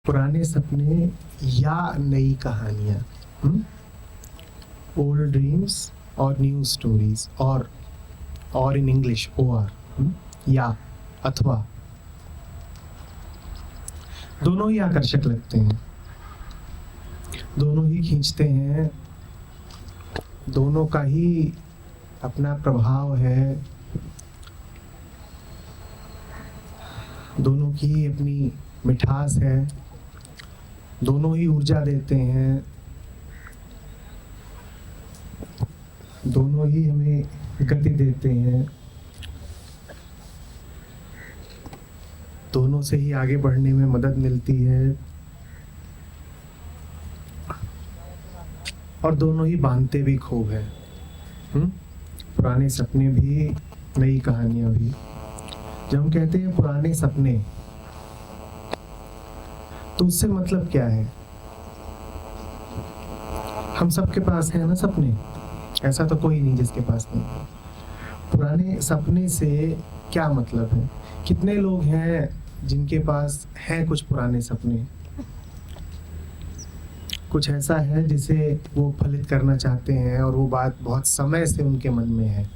पुराने सपने या नई कहानियाँ, ओल्ड ड्रीम्स और न्यू स्टोरीज, और इन इंग्लिश OR, या अथवा, दोनों ही आकर्षक लगते हैं, दोनों ही खींचते हैं, दोनों का ही अपना प्रभाव है, दोनों की ही अपनी मिठास है, दोनों ही ऊर्जा देते हैं, दोनों ही हमें गति देते हैं, दोनों से ही आगे बढ़ने में मदद मिलती है और दोनों ही बांधते भी खूब है। पुराने सपने भी, नई कहानियां भी। जब हम कहते हैं पुराने सपने, तो उससे मतलब क्या है? हम सबके पास है ना सपने, ऐसा तो कोई नहीं जिसके पास नहीं है। पुराने सपने से क्या मतलब है? कितने लोग हैं जिनके पास हैं कुछ पुराने सपने, कुछ ऐसा है जिसे वो फलित करना चाहते हैं और वो बात बहुत समय से उनके मन में है।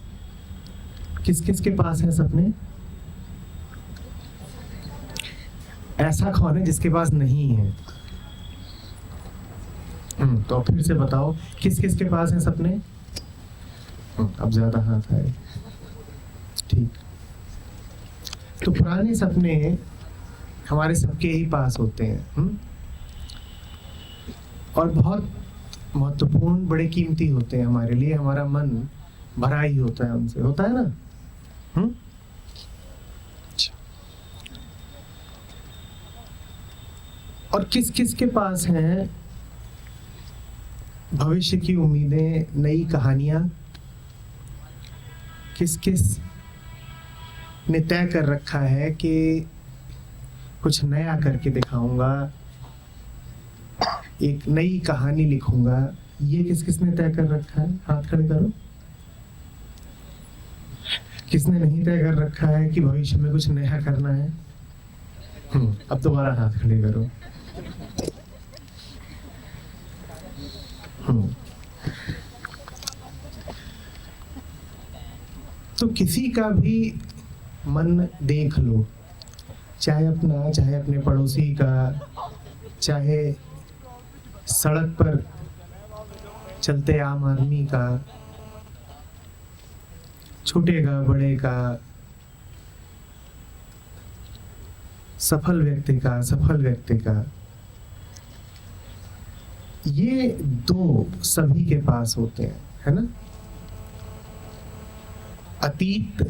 किस किस के पास है सपने? ऐसा कौन है जिसके पास नहीं है? तो फिर से बताओ, किस किस के पास है सपने? अब ज्यादा हाथ आए। ठीक, तो पुराने सपने हमारे सबके ही पास होते हैं, और बहुत महत्वपूर्ण, बड़े कीमती होते हैं हमारे लिए। हमारा मन भरा ही होता है उनसे, होता है ना? और किस किस के पास हैं भविष्य की उम्मीदें, नई कहानियां? किस किस ने तय कर रखा है कि कुछ नया करके दिखाऊंगा, एक नई कहानी लिखूंगा? ये किस किस ने तय कर रखा है? हाथ खड़े करो। किसने नहीं तय कर रखा है कि भविष्य में कुछ नया करना है? अब दोबारा हाथ खड़े करो। तो किसी का भी मन देख लो, चाहे अपना, चाहे अपने पड़ोसी का, चाहे सड़क पर चलते आम आदमी का, छोटे का, बड़े का, सफल व्यक्ति का, असफल व्यक्ति का, ये दो सभी के पास होते हैं, है ना? अतीत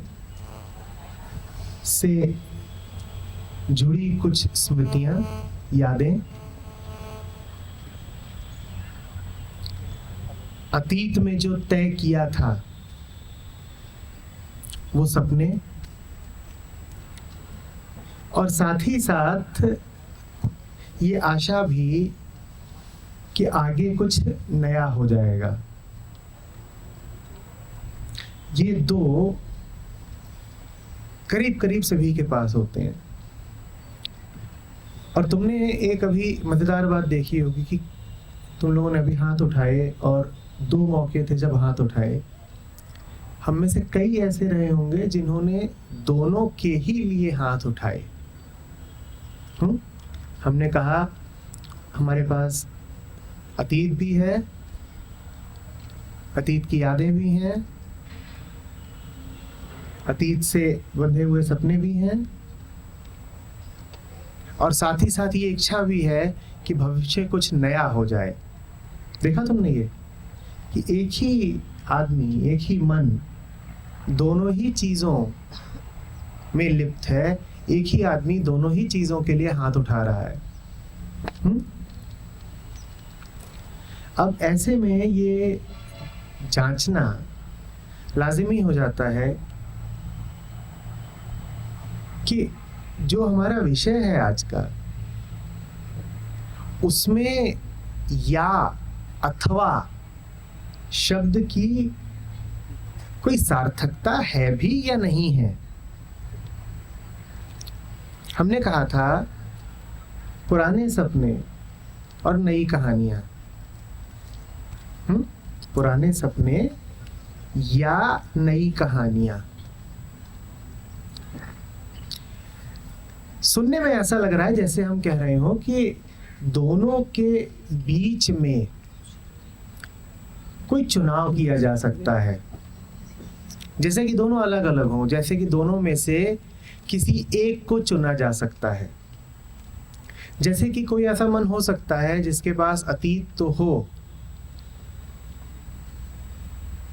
से जुड़ी कुछ स्मृतियां, यादें, अतीत में जो तय किया था वो सपने, और साथ ही साथ ये आशा भी कि आगे कुछ नया हो जाएगा। ये दो करीब करीब सभी के पास होते हैं। और तुमने एक अभी मजेदार बात देखी होगी कि तुम लोगों ने अभी हाथ उठाए और दो मौके थे जब हाथ उठाए। हम में से कई ऐसे रहे होंगे जिन्होंने दोनों के ही लिए हाथ उठाए। हमने कहा हमारे पास अतीत भी है, अतीत की यादें भी हैं, अतीत से बंधे हुए सपने भी हैं, और साथ ही साथ ये इच्छा भी है कि भविष्य कुछ नया हो जाए। देखा तुमने ये कि एक ही आदमी, एक ही मन दोनों ही चीजों में लिप्त है, एक ही आदमी दोनों ही चीजों के लिए हाथ उठा रहा है। अब ऐसे में ये जांचना लाजिमी हो जाता है कि जो हमारा विषय है आज का, उसमें या अथवा शब्द की कोई सार्थकता है भी या नहीं है। हमने कहा था पुराने सपने और नई कहानियां। पुराने सपने या नई कहानियां। सुनने में ऐसा लग रहा है जैसे हम कह रहे हो कि दोनों के बीच में कोई चुनाव किया जा सकता है, जैसे कि दोनों अलग अलग हों, जैसे कि दोनों में से किसी एक को चुना जा सकता है। जैसे कि कोई ऐसा मन हो सकता है जिसके पास अतीत तो हो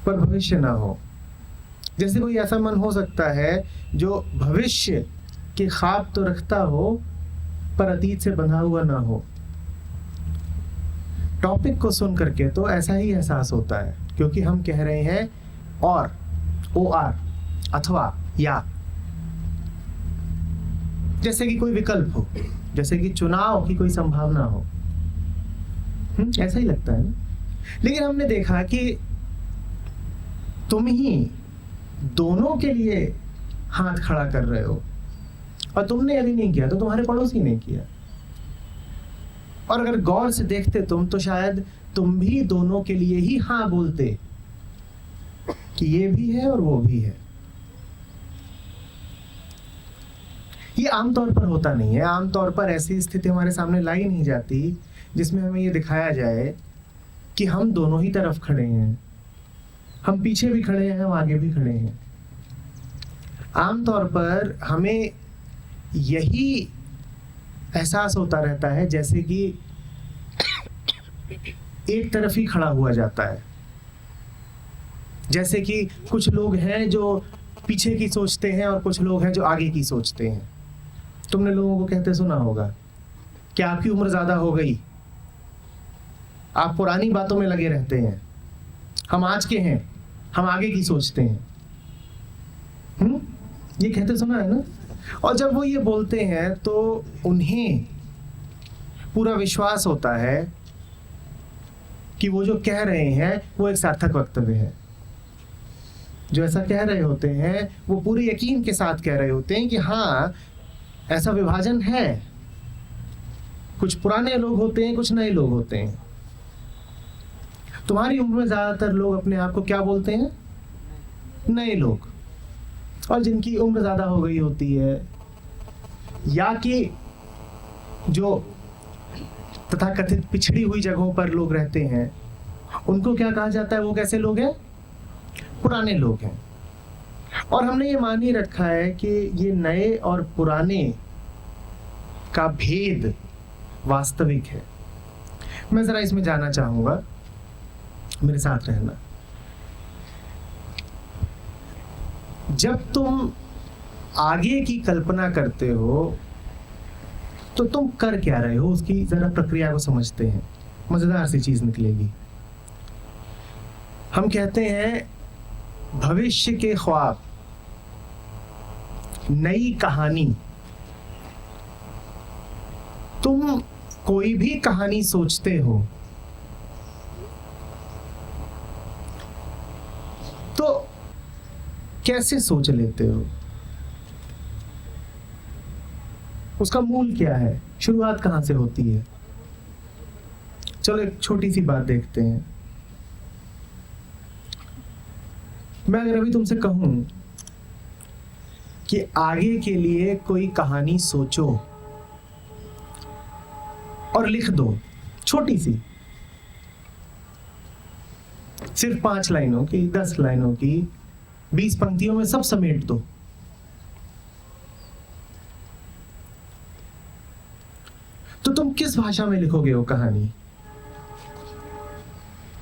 पर भविष्य ना हो। जैसे कोई ऐसा मन हो सकता है जो भविष्य के ख्वाब तो रखता हो पर अतीत से बंधा हुआ ना हो। टॉपिक को सुन करके तो ऐसा ही एहसास होता है, क्योंकि हम कह रहे हैं और, OR, अथवा, या। जैसे कि कोई विकल्प हो, जैसे कि चुनाव की कोई संभावना हो। ऐसा ही लगता है ना। लेकिन हमने देखा कि तुम ही दोनों के लिए हाथ खड़ा कर रहे हो, और तुमने यदि नहीं किया तो तुम्हारे पड़ोसी ने किया। और अगर गौर से देखते तुम तो शायद तुम भी दोनों के लिए ही हाँ बोलते कि ये भी है और वो भी है। ये आमतौर पर होता नहीं है। आमतौर पर ऐसी स्थिति हमारे सामने लाई नहीं जाती जिसमें हमें ये दिखाया जाए कि हम दोनों ही तरफ खड़े हैं, हम पीछे भी खड़े हैं, हम आगे भी खड़े हैं। आमतौर पर हमें यही एहसास होता रहता है जैसे कि एक तरफ ही खड़ा हुआ जाता है। जैसे कि कुछ लोग हैं जो पीछे की सोचते हैं और कुछ लोग हैं जो आगे की सोचते हैं। तुमने लोगों को कहते सुना होगा कि आपकी उम्र ज्यादा हो गई, आप पुरानी बातों में लगे रहते हैं, हम आज के हैं, हम आगे की सोचते हैं। ये कहते सुना है ना। और जब वो ये बोलते हैं तो उन्हें पूरा विश्वास होता है कि वो जो कह रहे हैं वो एक सार्थक वक्तव्य है। जो ऐसा कह रहे होते हैं वो पूरे यकीन के साथ कह रहे होते हैं कि हाँ, ऐसा विभाजन है। कुछ पुराने लोग होते हैं, कुछ नए लोग होते हैं। तुम्हारी उम्र में ज्यादातर लोग अपने आप को क्या बोलते हैं? नए लोग। और जिनकी उम्र ज्यादा हो गई होती है या कि जो तथाकथित पिछड़ी हुई जगहों पर लोग रहते हैं, उनको क्या कहा जाता है? वो कैसे लोग हैं? पुराने लोग हैं। और हमने ये मान ही रखा है कि ये नए और पुराने का भेद वास्तविक है। मैं जरा इसमें जाना चाहूंगा, मेरे साथ रहना। जब तुम आगे की कल्पना करते हो तो तुम कर क्या रहे हो, उसकी जरा प्रक्रिया को समझते हैं। मजेदार सी चीज निकलेगी। हम कहते हैं भविष्य के ख्वाब, नई कहानी। तुम कोई भी कहानी सोचते हो तो कैसे सोच लेते हो? उसका मूल क्या है? शुरुआत कहां से होती है? चलो एक छोटी सी बात देखते हैं। मैं अगर अभी तुमसे कहूं कि आगे के लिए कोई कहानी सोचो और लिख दो, छोटी सी, सिर्फ 5 लाइनों की, 10 लाइनों की, 20 पंक्तियों में सब समेट दो, तो तुम किस भाषा में लिखोगे वो कहानी?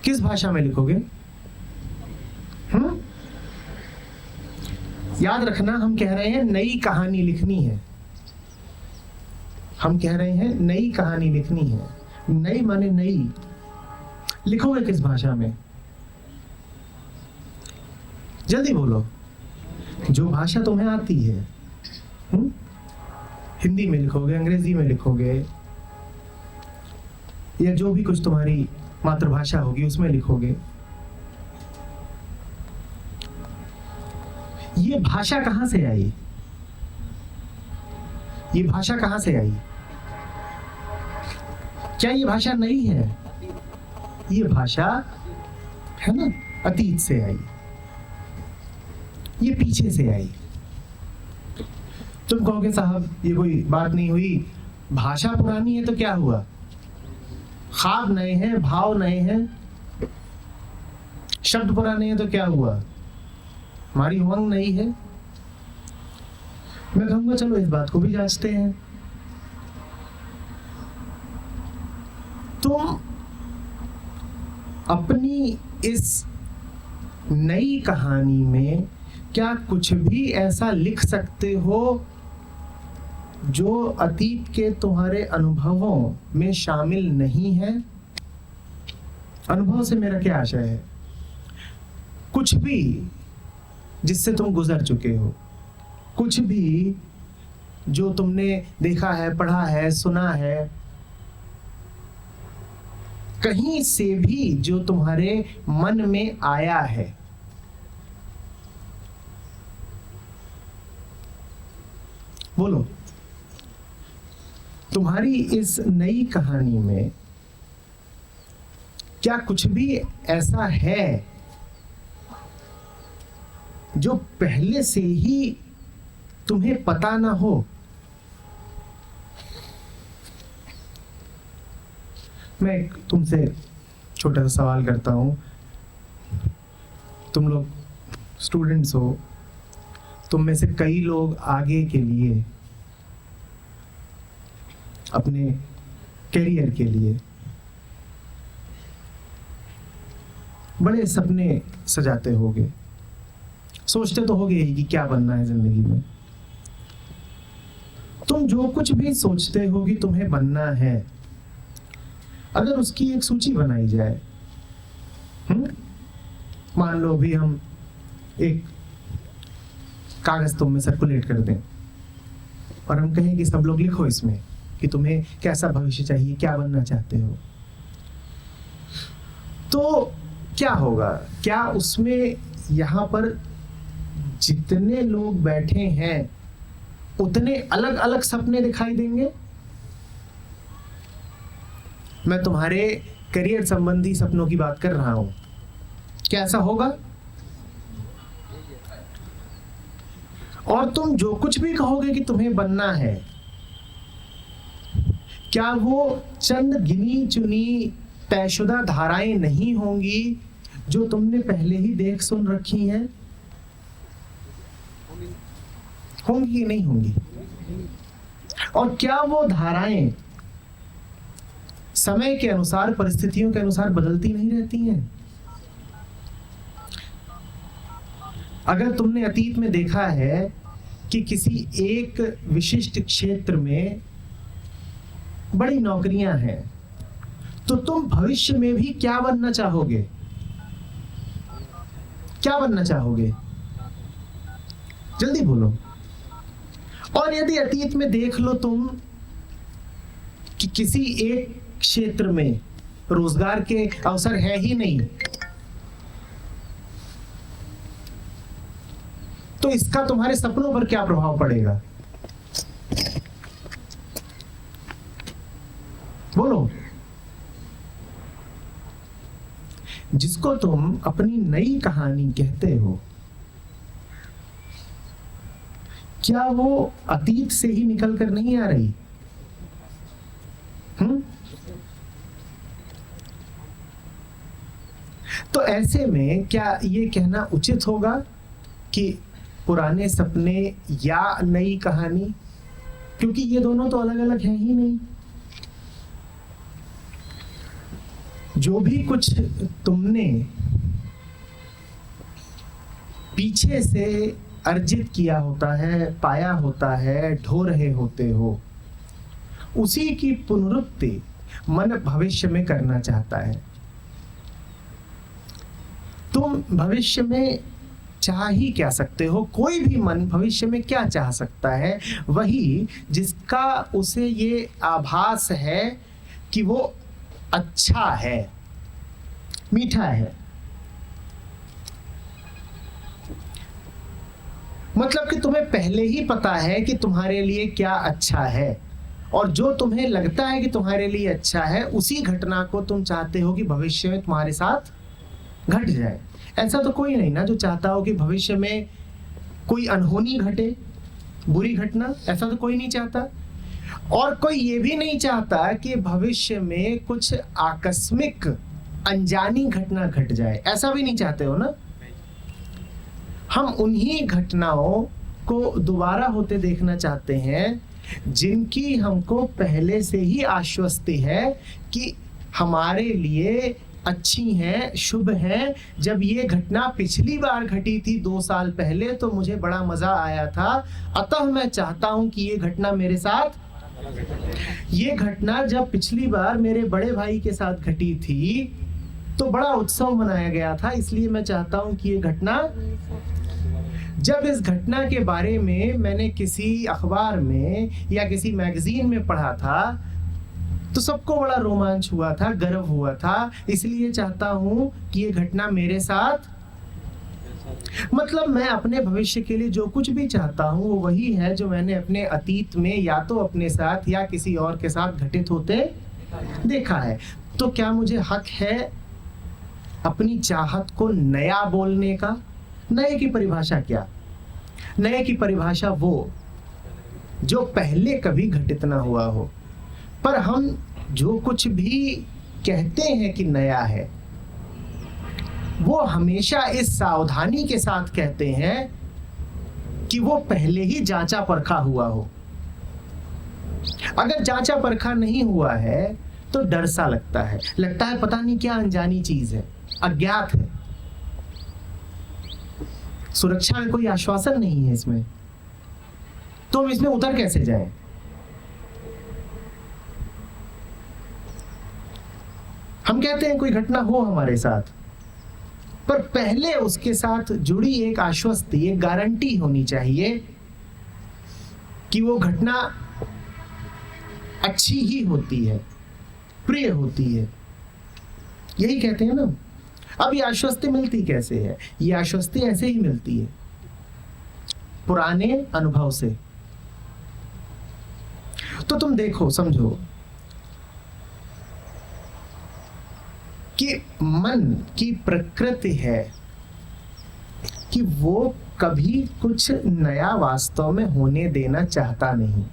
किस भाषा में लिखोगे? याद रखना, हम कह रहे हैं नई कहानी लिखनी है। हम कह रहे हैं नई कहानी लिखनी है। नई माने नई। लिखोगे किस भाषा में? जल्दी बोलो, जो भाषा तुम्हें आती है। हिंदी में लिखोगे, अंग्रेजी में लिखोगे, या जो भी कुछ तुम्हारी मातृभाषा होगी उसमें लिखोगे। ये भाषा कहां से आई? ये भाषा कहां से आई? क्या ये भाषा नई है? ये भाषा है ना, अतीत से आई, ये पीछे से आई। तुम कहोगे साहब ये कोई बात नहीं हुई, भाषा पुरानी है तो क्या हुआ? ख्वाब नए हैं, भाव नए हैं, शब्द पुराने हैं तो क्या हुआ? हमारी उमंग नई है। मैं कहूंगा चलो इस बात को भी जांचते हैं। तुम अपनी इस नई कहानी में क्या कुछ भी ऐसा लिख सकते हो जो अतीत के तुम्हारे अनुभवों में शामिल नहीं है? अनुभव से मेरा क्या आशय है? कुछ भी जिससे तुम गुजर चुके हो, कुछ भी जो तुमने देखा है, पढ़ा है, सुना है, कहीं से भी जो तुम्हारे मन में आया है। बोलो, तुम्हारी इस नई कहानी में क्या कुछ भी ऐसा है जो पहले से ही तुम्हें पता ना हो? मैं तुमसे छोटा सा सवाल करता हूं। तुम लोग स्टूडेंट्स हो, तुम में से कई लोग आगे के लिए, अपने करियर के लिए बड़े सपने सजाते होगे, सोचते तो होगे ही कि क्या बनना है जिंदगी में। तुम जो कुछ भी सोचते हो कि तुम्हें बनना है, अगर उसकी एक सूची बनाई जाए, मान लो भी हम एक कागज तुम में सर्कुलेट कर दें और हम कहें कि सब लोग लिखो इसमें कि तुम्हें कैसा भविष्य चाहिए, क्या बनना चाहते हो, तो क्या होगा? क्या उसमें यहाँ पर जितने लोग बैठे हैं उतने अलग अलग सपने दिखाई देंगे? मैं तुम्हारे करियर संबंधी सपनों की बात कर रहा हूं। क्या ऐसा होगा? और तुम जो कुछ भी कहोगे कि तुम्हें बनना है, क्या वो चंद गिनी चुनी तयशुदा धाराएं नहीं होंगी जो तुमने पहले ही देख सुन रखी हैं? होंगी कि नहीं होंगी? और क्या वो धाराएं समय के अनुसार, परिस्थितियों के अनुसार बदलती नहीं रहती हैं? अगर तुमने अतीत में देखा है कि किसी एक विशिष्ट क्षेत्र में बड़ी नौकरियां हैं, तो तुम भविष्य में भी क्या बनना चाहोगे? क्या बनना चाहोगे? जल्दी बोलो। और यदि अतीत में देख लो तुम कि किसी एक क्षेत्र में रोजगार के अवसर है ही नहीं, तो इसका तुम्हारे सपनों पर क्या प्रभाव पड़ेगा? बोलो। जिसको तुम अपनी नई कहानी कहते हो, क्या वो अतीत से ही निकल कर नहीं आ रही? तो ऐसे में क्या ये कहना उचित होगा कि पुराने सपने या नई कहानी? क्योंकि ये दोनों तो अलग अलग हैं ही नहीं। जो भी कुछ तुमने पीछे से अर्जित किया होता है, पाया होता है, ढो रहे होते हो, उसी की पुनरुक्ति मन भविष्य में करना चाहता है। तुम भविष्य में चाह ही क्या सकते हो? कोई भी मन भविष्य में क्या चाह सकता है? वही जिसका उसे ये आभास है कि वो अच्छा है, मीठा है। मतलब कि तुम्हें पहले ही पता है कि तुम्हारे लिए क्या अच्छा है, और जो तुम्हें लगता है कि तुम्हारे लिए अच्छा है, उसी घटना को तुम चाहते हो कि भविष्य में तुम्हारे साथ घट जाए। ऐसा तो कोई नहीं ना जो चाहता हो कि भविष्य में कोई अनहोनी घटे, बुरी घटना, ऐसा तो कोई नहीं चाहता। और कोई ये भी नहीं चाहता कि भविष्य में कुछ आकस्मिक अनजानी घटना घट जाए, ऐसा भी नहीं चाहते हो ना। हम उन्हीं घटनाओं को दोबारा होते देखना चाहते हैं जिनकी हमको पहले से ही आश्वस्ति है कि हमारे लिए अच्छी हैं, शुभ हैं। जब ये घटना पिछली बार घटी थी 2 साल पहले तो मुझे बड़ा मजा आया था, अतः मैं चाहता हूं कि ये घटना मेरे साथ, ये घटना जब पिछली बार मेरे बड़े भाई के साथ घटी थी तो बड़ा उत्सव मनाया गया था, इसलिए मैं चाहता हूं कि ये घटना, जब इस घटना के बारे में मैंने किसी अखबार में या किसी मैगजीन में पढ़ा था तो सबको बड़ा रोमांच हुआ था, गर्व हुआ था, इसलिए चाहता हूं कि ये घटना मेरे साथ, मतलब मैं अपने भविष्य के लिए जो कुछ भी चाहता हूं वो वही है जो मैंने अपने अतीत में या तो अपने साथ या किसी और के साथ घटित होते देखा है। तो क्या मुझे हक है अपनी चाहत को नया बोलने का? नए की परिभाषा क्या? नए की परिभाषा वो जो पहले कभी घटित ना हुआ हो। पर हम जो कुछ भी कहते हैं कि नया है वो हमेशा इस सावधानी के साथ कहते हैं कि वो पहले ही जांचा परखा हुआ हो। अगर जांचा परखा नहीं हुआ है तो डर सा लगता है पता नहीं क्या अनजानी चीज है, अज्ञात है, सुरक्षा का कोई आश्वासन नहीं है इसमें, तो हम इसमें उतर कैसे जाएं? हम कहते हैं कोई घटना हो हमारे साथ, पर पहले उसके साथ जुड़ी एक आश्वस्ति, एक गारंटी होनी चाहिए कि वो घटना अच्छी ही होती है, प्रिय होती है। यही कहते हैं ना। अब ये आश्वस्ति मिलती कैसे है? ये आश्वस्ति ऐसे ही मिलती है, पुराने अनुभव से। तो तुम देखो, समझो कि मन की प्रकृति है कि वो कभी कुछ नया वास्तव में होने देना चाहता नहीं।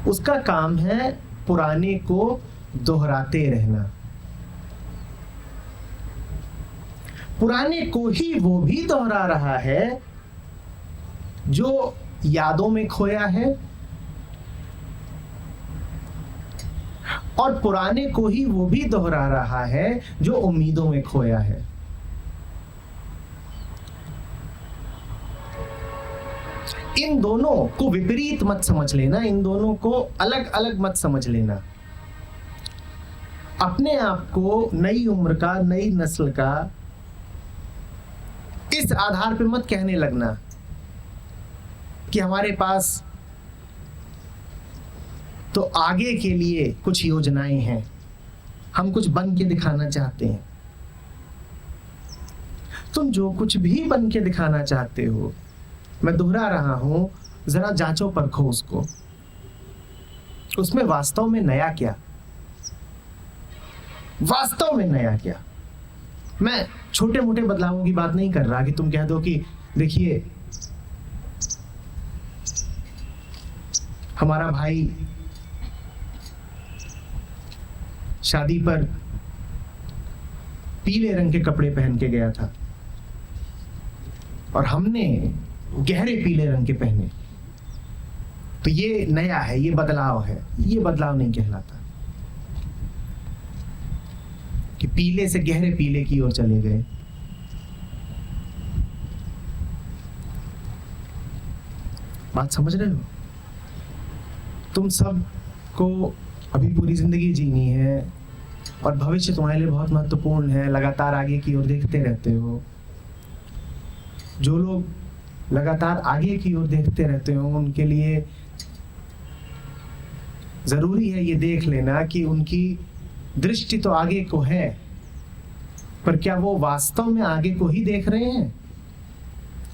उसका काम है पुराने को दोहराते रहना। पुराने को ही वो भी दोहरा रहा है जो यादों में खोया है, और पुराने को ही वो भी दोहरा रहा है जो उम्मीदों में खोया है। इन दोनों को विपरीत मत समझ लेना, इन दोनों को अलग अलग मत समझ लेना। अपने आप को नई उम्र का, नई नस्ल का इस आधार पे मत कहने लगना कि हमारे पास तो आगे के लिए कुछ योजनाएं हैं, हम कुछ बन के दिखाना चाहते हैं। तुम जो कुछ भी बन के दिखाना चाहते हो, मैं दोहरा रहा हूं, जरा जांचो परखो उसको, उसमें वास्तव में नया क्या, वास्तव में नया क्या। मैं छोटे मोटे बदलावों की बात नहीं कर रहा कि तुम कह दो कि देखिए हमारा भाई शादी पर पीले रंग के कपड़े पहन के गया था और हमने गहरे पीले रंग के पहने, तो ये नया है, ये बदलाव है। ये बदलाव नहीं कहलाता कि पीले से गहरे पीले की ओर चले गए। बात समझ रहे हो? तुम सब को अभी पूरी जिंदगी जीनी है और भविष्य तुम्हारे लिए बहुत महत्वपूर्ण है, लगातार आगे की ओर देखते रहते हो। जो लोग लगातार आगे की ओर देखते रहते हो उनके लिए जरूरी है ये देख लेना कि उनकी दृष्टि तो आगे को है, पर क्या वो वास्तव में आगे को ही देख रहे हैं?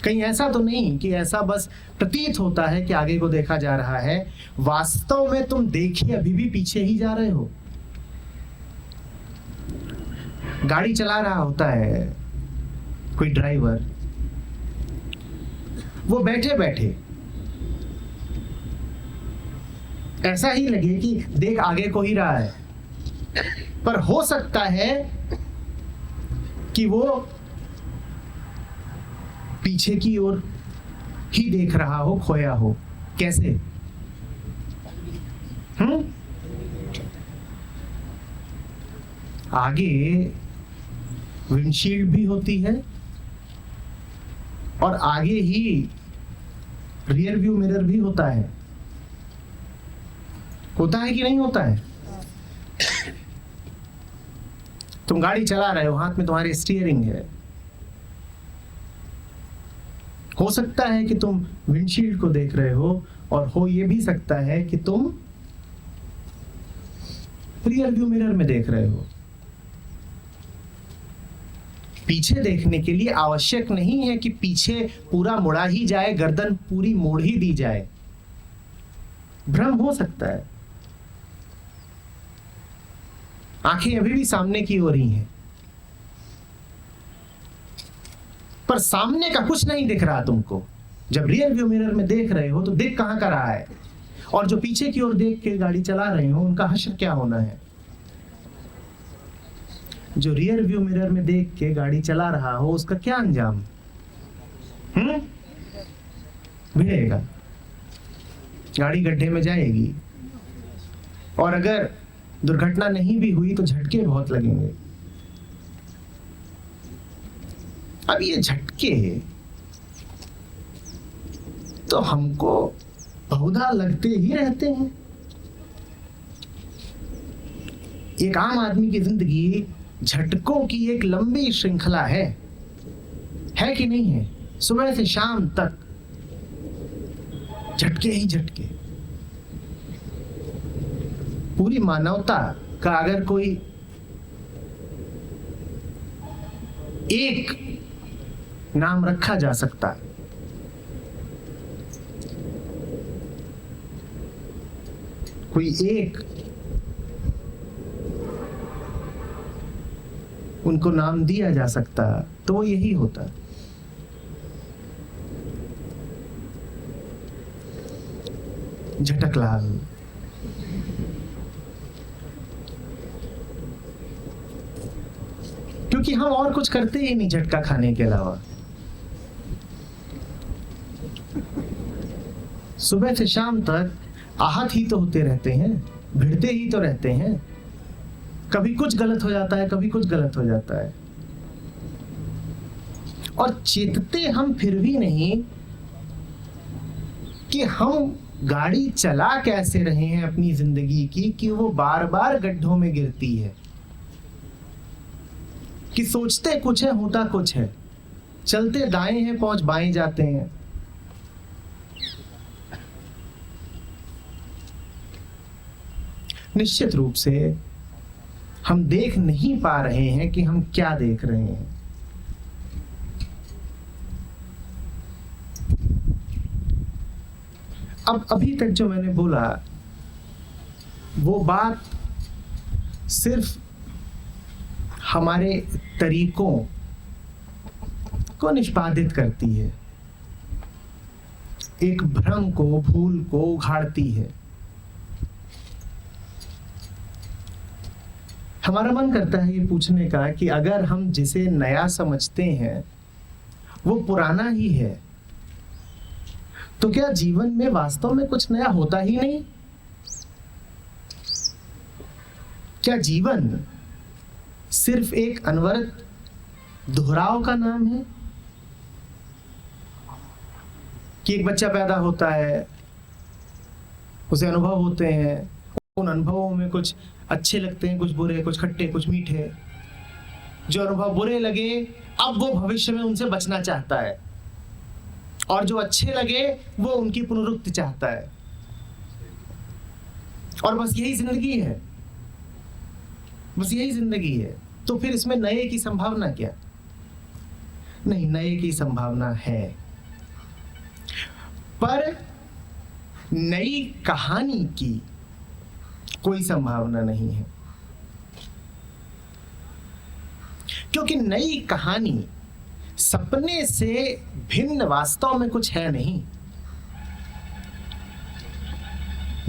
कहीं ऐसा तो नहीं कि ऐसा बस प्रतीत होता है कि आगे को देखा जा रहा है, वास्तव में तुम देखिए अभी भी पीछे ही जा रहे हो। गाड़ी चला रहा होता है कोई ड्राइवर, वो बैठे बैठे ऐसा ही लगे कि देख आगे को ही रहा है, पर हो सकता है कि वो पीछे की ओर ही देख रहा हो, खोया हो। कैसे? आगे विंडशील्ड भी होती है और आगे ही रियर व्यू मिरर भी होता है। होता है कि नहीं होता है? तुम गाड़ी चला रहे हो, हाथ में तुम्हारे स्टीयरिंग है, हो सकता है कि तुम विंडशील्ड को देख रहे हो, और हो ये भी सकता है कि तुम रियर व्यू मिरर में देख रहे हो। पीछे देखने के लिए आवश्यक नहीं है कि पीछे पूरा मुड़ा ही जाए, गर्दन पूरी मोड़ ही दी जाए। भ्रम हो सकता है, आंखें अभी भी सामने की ओर ही हैं, पर सामने का कुछ नहीं दिख रहा तुमको। जब रियर व्यू मिरर में देख रहे हो तो दिख कहां का रहा है, और जो पीछे की ओर देख के गाड़ी चला रहे हो उनका हश्र क्या होना है? जो रियर व्यू मिरर में देख के गाड़ी चला रहा हो उसका क्या अंजाम? भिड़ेगा, गाड़ी गड्ढे में जाएगी, और अगर दुर्घटना नहीं भी हुई तो झटके बहुत लगेंगे। अब ये झटके तो हमको बहुधा लगते ही रहते हैं। एक आम आदमी की जिंदगी झटकों की एक लंबी श्रृंखला है कि नहीं है? सुबह से शाम तक झटके ही झटके। पूरी मानवता का अगर कोई एक नाम रखा जा सकता है, कोई एक उनको नाम दिया जा सकता, तो वो यही होता। झटकलाल। क्योंकि हम और कुछ करते ही नहीं झटका खाने के अलावा। सुबह से शाम तक आहत ही तो होते रहते हैं, भिड़ते ही तो रहते हैं। कभी कुछ गलत हो जाता है, कभी कुछ गलत हो जाता है, और चेतते हम फिर भी नहीं कि हम गाड़ी चला कैसे रहे हैं अपनी जिंदगी की, कि वो बार बार गड्ढों में गिरती है। कि सोचते कुछ है, होता कुछ है, चलते दाएं हैं, पहुंच बाएं जाते हैं। निश्चित रूप से हम देख नहीं पा रहे हैं कि हम क्या देख रहे हैं। अब अभी तक जो मैंने बोला वो बात सिर्फ हमारे तरीकों को निष्पादित करती है, एक भ्रम को, भूल को उघाड़ती है। हमारा मन करता है ये पूछने का कि अगर हम जिसे नया समझते हैं वो पुराना ही है, तो क्या जीवन में वास्तव में कुछ नया होता ही नहीं? क्या जीवन सिर्फ एक अनवरत दोहराव का नाम है? कि एक बच्चा पैदा होता है, उसे अनुभव होते हैं, उन अनुभवों में कुछ अच्छे लगते हैं, कुछ बुरे, कुछ खट्टे, कुछ मीठे। जो अनुभव बुरे लगे अब वो भविष्य में उनसे बचना चाहता है, और जो अच्छे लगे वो उनकी पुनरुक्ति चाहता है। और बस यही जिंदगी है, बस यही जिंदगी है। तो फिर इसमें नए की संभावना क्या? नहीं, नए की संभावना है। पर नई कहानी की कोई संभावना नहीं है, क्योंकि नई कहानी सपने से भिन्न वास्तव में कुछ है नहीं।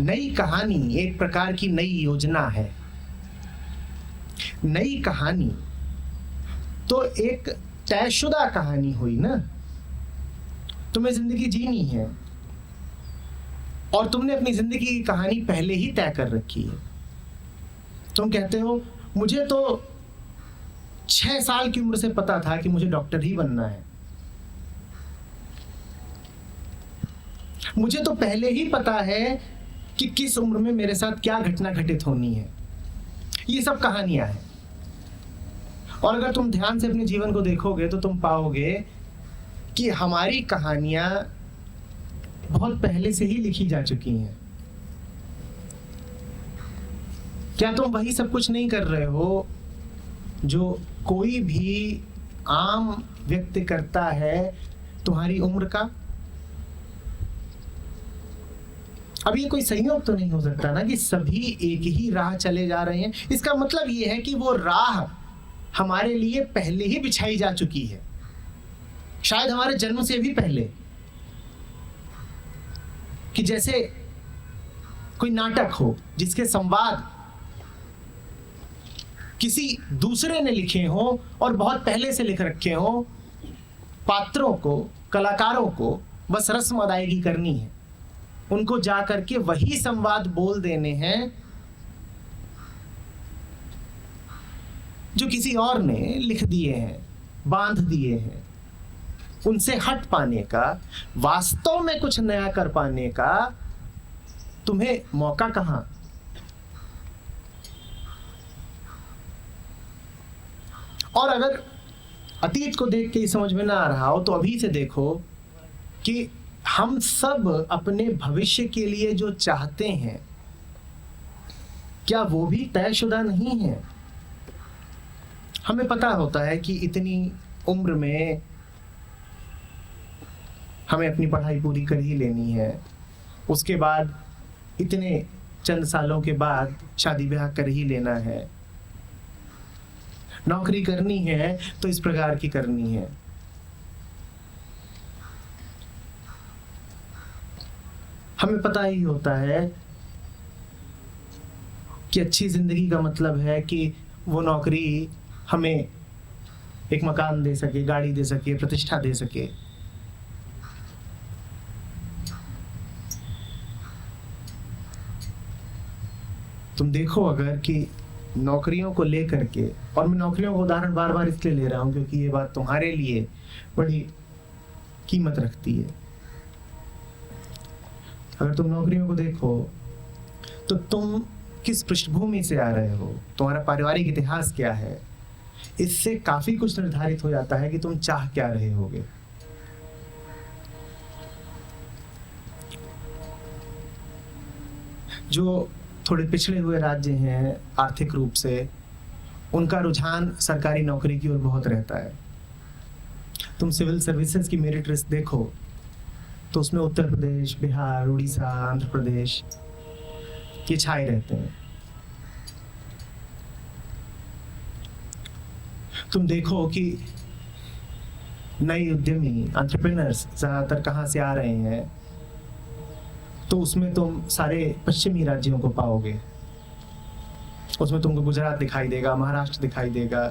नई कहानी एक प्रकार की नई योजना है। नई कहानी तो एक तयशुदा कहानी हुई ना। तुम्हें जिंदगी जीनी है और तुमने अपनी जिंदगी की कहानी पहले ही तय कर रखी है। तुम कहते हो मुझे तो 6 साल की उम्र से पता था कि मुझे डॉक्टर ही बनना है, मुझे तो पहले ही पता है कि किस उम्र में मेरे साथ क्या घटना घटित होनी है। ये सब कहानियां हैं। और अगर तुम ध्यान से अपने जीवन को देखोगे तो तुम पाओगे कि हमारी कहानियां बहुत पहले से ही लिखी जा चुकी हैं। क्या तुम वही सब कुछ नहीं कर रहे हो जो कोई भी आम व्यक्ति करता है तुम्हारी उम्र का? अब ये कोई संयोग तो नहीं हो सकता ना कि सभी एक ही राह चले जा रहे हैं। इसका मतलब ये है कि वो राह हमारे लिए पहले ही बिछाई जा चुकी है, शायद हमारे जन्म से भी पहले। कि जैसे कोई नाटक हो जिसके संवाद किसी दूसरे ने लिखे हो और बहुत पहले से लिख रखे हो, पात्रों को, कलाकारों को बस रस्म अदायगी करनी है, उनको जा करके वही संवाद बोल देने हैं जो किसी और ने लिख दिए हैं, बांध दिए हैं। उनसे हट पाने का, वास्तव में कुछ नया कर पाने का तुम्हें मौका कहां? और अगर अतीत को देख के ही समझ में ना आ रहा हो तो अभी से देखो कि हम सब अपने भविष्य के लिए जो चाहते हैं क्या वो भी तयशुदा नहीं है? हमें पता होता है कि इतनी उम्र में हमें अपनी पढ़ाई पूरी कर ही लेनी है, उसके बाद इतने चंद सालों के बाद शादी ब्याह कर ही लेना है, नौकरी करनी है तो इस प्रकार की करनी है। हमें पता ही होता है कि अच्छी जिंदगी का मतलब है कि वो नौकरी हमें एक मकान दे सके, गाड़ी दे सके, प्रतिष्ठा दे सके। तुम देखो अगर कि नौकरियों को लेकर के, और मैं नौकरियों का उदाहरण बार बार इसलिए ले रहा हूं क्योंकि ये बात तुम्हारे लिए बड़ी कीमत रखती है। अगर तुम नौकरियों को देखो तो तुम किस पृष्ठभूमि से आ रहे हो, तुम्हारा पारिवारिक इतिहास क्या है, इससे काफी कुछ निर्धारित हो जाता है कि तुम चाह क्या रहे होगे। जो थोड़े पिछड़े हुए राज्य हैं आर्थिक रूप से, उनका रुझान सरकारी नौकरी की ओर बहुत रहता है। तुम सिविल सर्विसेज की मेरिट लिस्ट देखो तो उसमें उत्तर प्रदेश, बिहार, उड़ीसा, आंध्र प्रदेश ये छाए रहते हैं। तुम देखो कि नए उद्यमी, एंटरप्रेन्योर्स ज्यादातर कहाँ से आ रहे हैं, तो उसमें तुम सारे पश्चिमी राज्यों को पाओगे। उसमें तुमको गुजरात दिखाई देगा, महाराष्ट्र दिखाई देगा,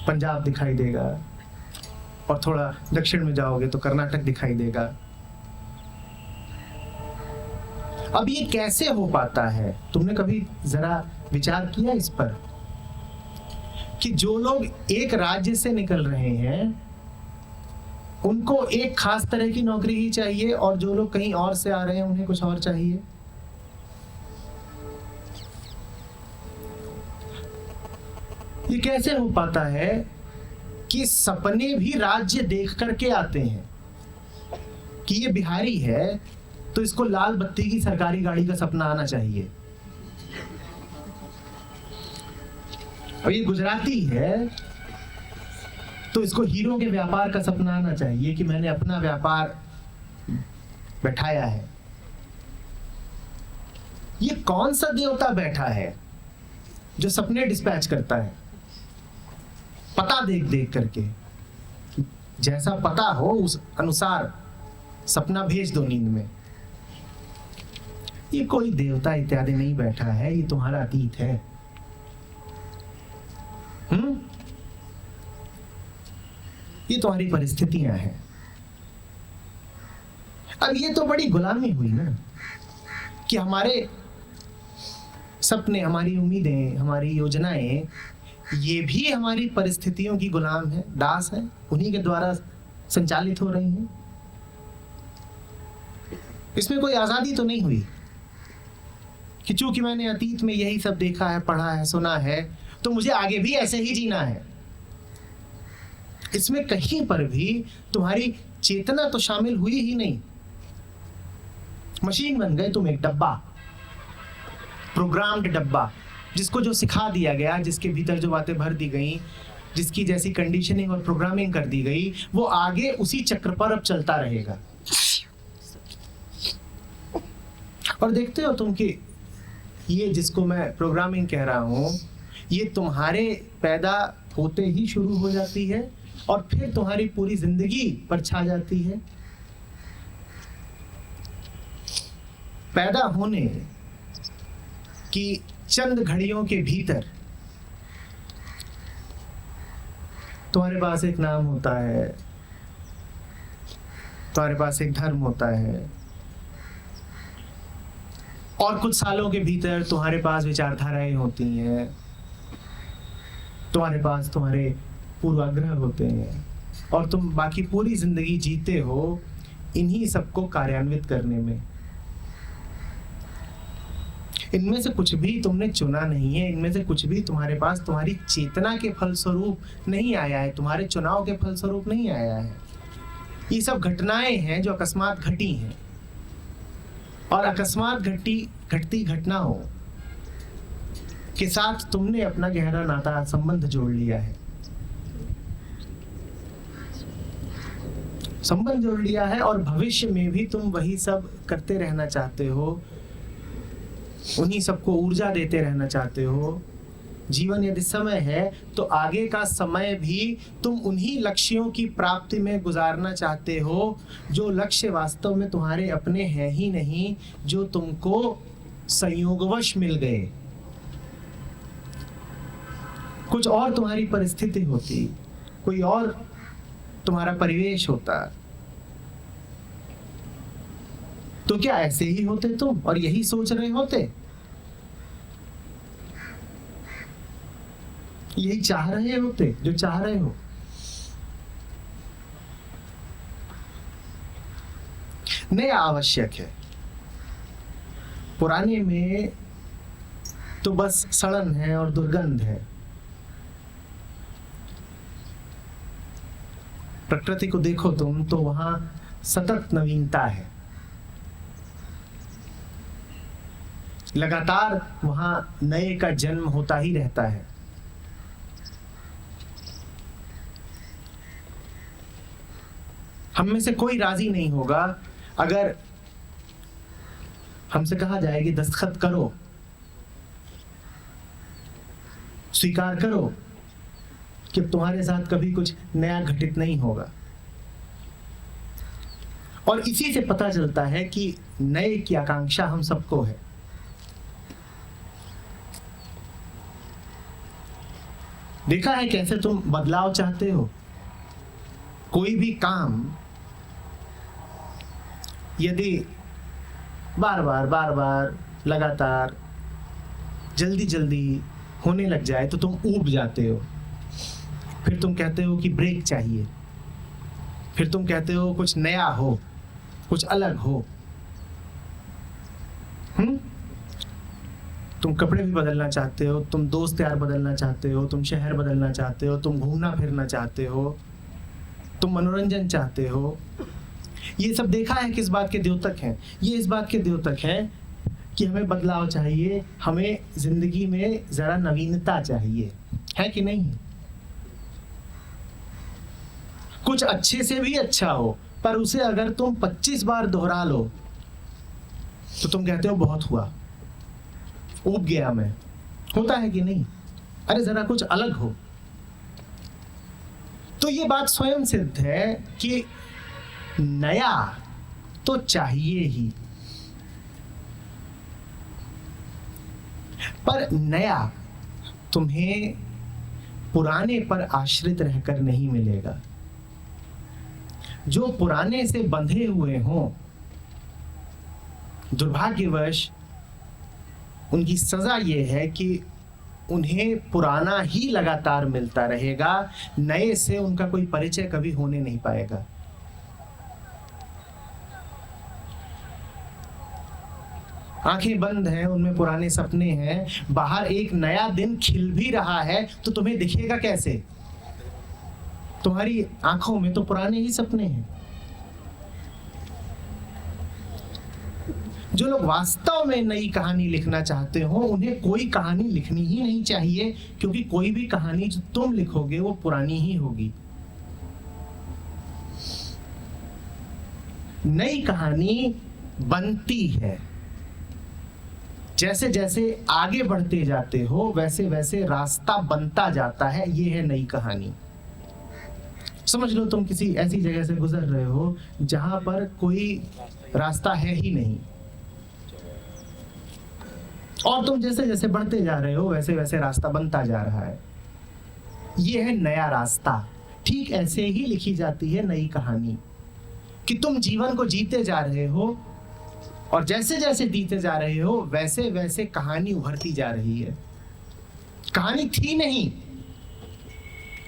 पंजाब दिखाई देगा, और थोड़ा दक्षिण में जाओगे तो कर्नाटक दिखाई देगा। अब ये कैसे हो पाता है? तुमने कभी जरा विचार किया इस पर कि जो लोग एक राज्य से निकल रहे हैं उनको एक खास तरह की नौकरी ही चाहिए और जो लोग कहीं और से आ रहे हैं उन्हें कुछ और चाहिए? ये कैसे हो पाता है कि सपने भी राज्य देख करके आते हैं कि ये बिहारी है तो इसको लाल बत्ती की सरकारी गाड़ी का सपना आना चाहिए, और ये गुजराती है तो इसको हीरो के व्यापार का सपना आना चाहिए कि मैंने अपना व्यापार बैठाया है। ये कौन सा देवता बैठा है जो सपने डिस्पैच करता है पता देख देख करके? जैसा पता हो उस अनुसार सपना भेज दो नींद में। ये कोई देवता इत्यादि नहीं बैठा है, ये तुम्हारा अतीत है। ये तुम्हारी परिस्थितियां हैं। अब ये तो बड़ी गुलामी हुई ना कि हमारे सपने, हमारी उम्मीदें, हमारी योजनाएं ये भी हमारी परिस्थितियों की गुलाम है, दास है, उन्हीं के द्वारा संचालित हो रही हैं। इसमें कोई आजादी तो नहीं हुई कि चूंकि मैंने अतीत में यही सब देखा है, पढ़ा है, सुना है, तो मुझे आगे भी ऐसे ही जीना है। इसमें कहीं पर भी तुम्हारी चेतना तो शामिल हुई ही नहीं। मशीन बन गए तुम, एक डब्बा, प्रोग्राम्ड डब्बा, जिसको जो सिखा दिया गया, जिसके भीतर जो बातें भर दी गई, जिसकी जैसी कंडीशनिंग और प्रोग्रामिंग कर दी गई, वो आगे उसी चक्र पर अब चलता रहेगा। और देखते हो तुम कि ये जिसको मैं प्रोग्रामिंग कह रहा हूं, ये तुम्हारे पैदा होते ही शुरू हो जाती है और फिर तुम्हारी पूरी जिंदगी पर छा जाती है। पैदा होने की चंद घड़ियों के भीतर तुम्हारे पास एक नाम होता है, तुम्हारे पास एक धर्म होता है, और कुछ सालों के भीतर तुम्हारे पास विचारधाराएं होती हैं, तुम्हारे पास तुम्हारे पूर्वाग्रह होते हैं, और तुम बाकी पूरी जिंदगी जीते हो इन्हीं सबको कार्यान्वित करने में। इनमें से कुछ भी तुमने चुना नहीं है, इनमें से कुछ भी तुम्हारे पास तुम्हारी चेतना के फलस्वरूप नहीं आया है, तुम्हारे चुनाव के फलस्वरूप नहीं आया है। ये सब घटनाएं हैं जो अकस्मात घटी हैं, और अकस्मात घटती घटनाओं के साथ तुमने अपना गहरा नाता संबंध जोड़ लिया है, संबंध जोड़ लिया है, और भविष्य में भी तुम वही सब करते रहना चाहते हो, उन्हीं सबको ऊर्जा देते रहना चाहते हो। जीवन यदि समय है तो आगे का समय भी तुम उन्हीं लक्ष्यों की प्राप्ति में गुजारना चाहते हो, जो लक्ष्य वास्तव में तुम्हारे अपने हैं ही नहीं, जो तुमको संयोगवश मिल गए। कुछ और तुम्हारी परिस्थिति होती, कोई और तुम्हारा परिवेश होता, तो क्या ऐसे ही होते तुम और यही सोच रहे होते? यही चाह रहे होते जो चाह रहे हो? नया आवश्यक है। पुराने में तो बस सड़न है और दुर्गंध है। प्रकृति को देखो तुम तो वहां सतत नवीनता है, लगातार वहां नए का जन्म होता ही रहता है। हम में से कोई राजी नहीं होगा अगर हमसे कहा जाए कि दस्तखत करो, स्वीकार करो कि तुम्हारे साथ कभी कुछ नया घटित नहीं होगा। और इसी से पता चलता है कि नए की आकांक्षा हम सबको है। देखा है कैसे तुम बदलाव चाहते हो? कोई भी काम यदि बार बार लगातार जल्दी जल्दी होने लग जाए तो तुम ऊब जाते हो। फिर तुम कहते हो कि ब्रेक चाहिए, फिर तुम कहते हो कुछ नया हो, कुछ अलग हो। तुम कपड़े भी बदलना चाहते हो, तुम दोस्त यार बदलना चाहते हो, तुम शहर बदलना चाहते हो, तुम घूमना फिरना चाहते हो, तुम मनोरंजन चाहते हो। ये सब देखा है किस बात के द्योतक हैं? ये इस बात के द्योतक हैं कि हमें बदलाव चाहिए, हमें जिंदगी में जरा नवीनता चाहिए, है कि नहीं? कुछ अच्छे से भी अच्छा हो, पर उसे अगर तुम 25 बार दोहरा लो तो तुम कहते हो बहुत हुआ, ऊब गया मैं। होता है कि नहीं? अरे जरा कुछ अलग हो। तो ये बात स्वयं सिद्ध है कि नया तो चाहिए ही, पर नया तुम्हें पुराने पर आश्रित रहकर नहीं मिलेगा। जो पुराने से बंधे हुए हों, दुर्भाग्यवश उनकी सजा यह है कि उन्हें पुराना ही लगातार मिलता रहेगा, नए से उनका कोई परिचय कभी होने नहीं पाएगा। आंखें बंद हैं, उनमें पुराने सपने हैं, बाहर एक नया दिन खिल भी रहा है तो तुम्हें दिखेगा कैसे? तुम्हारी आंखों में तो पुराने ही सपने हैं। जो लोग वास्तव में नई कहानी लिखना चाहते हो, उन्हें कोई कहानी लिखनी ही नहीं चाहिए, क्योंकि कोई भी कहानी जो तुम लिखोगे वो पुरानी ही होगी। नई कहानी बनती है, जैसे जैसे आगे बढ़ते जाते हो वैसे वैसे रास्ता बनता जाता है। ये है नई कहानी। समझ लो तुम किसी ऐसी जगह से गुजर रहे हो जहां पर कोई रास्ता है ही नहीं, और तुम जैसे जैसे बढ़ते जा रहे हो वैसे वैसे रास्ता बनता जा रहा है। ये है नया रास्ता। ठीक ऐसे ही लिखी जाती है नई कहानी, कि तुम जीवन को जीते जा रहे हो और जैसे जैसे जीते जा रहे हो वैसे वैसे कहानी उभरती जा रही है। कहानी थी नहीं,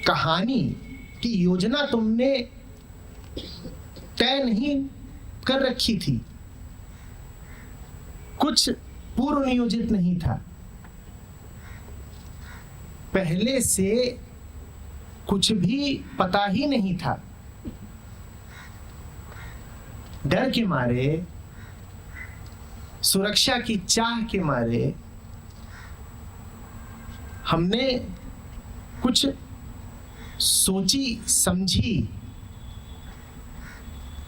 कहानी की योजना तुमने तय नहीं कर रखी थी, कुछ पूर्व नियोजित नहीं था, पहले से कुछ भी पता ही नहीं था। डर के मारे, सुरक्षा की चाह के मारे हमने कुछ सोची समझी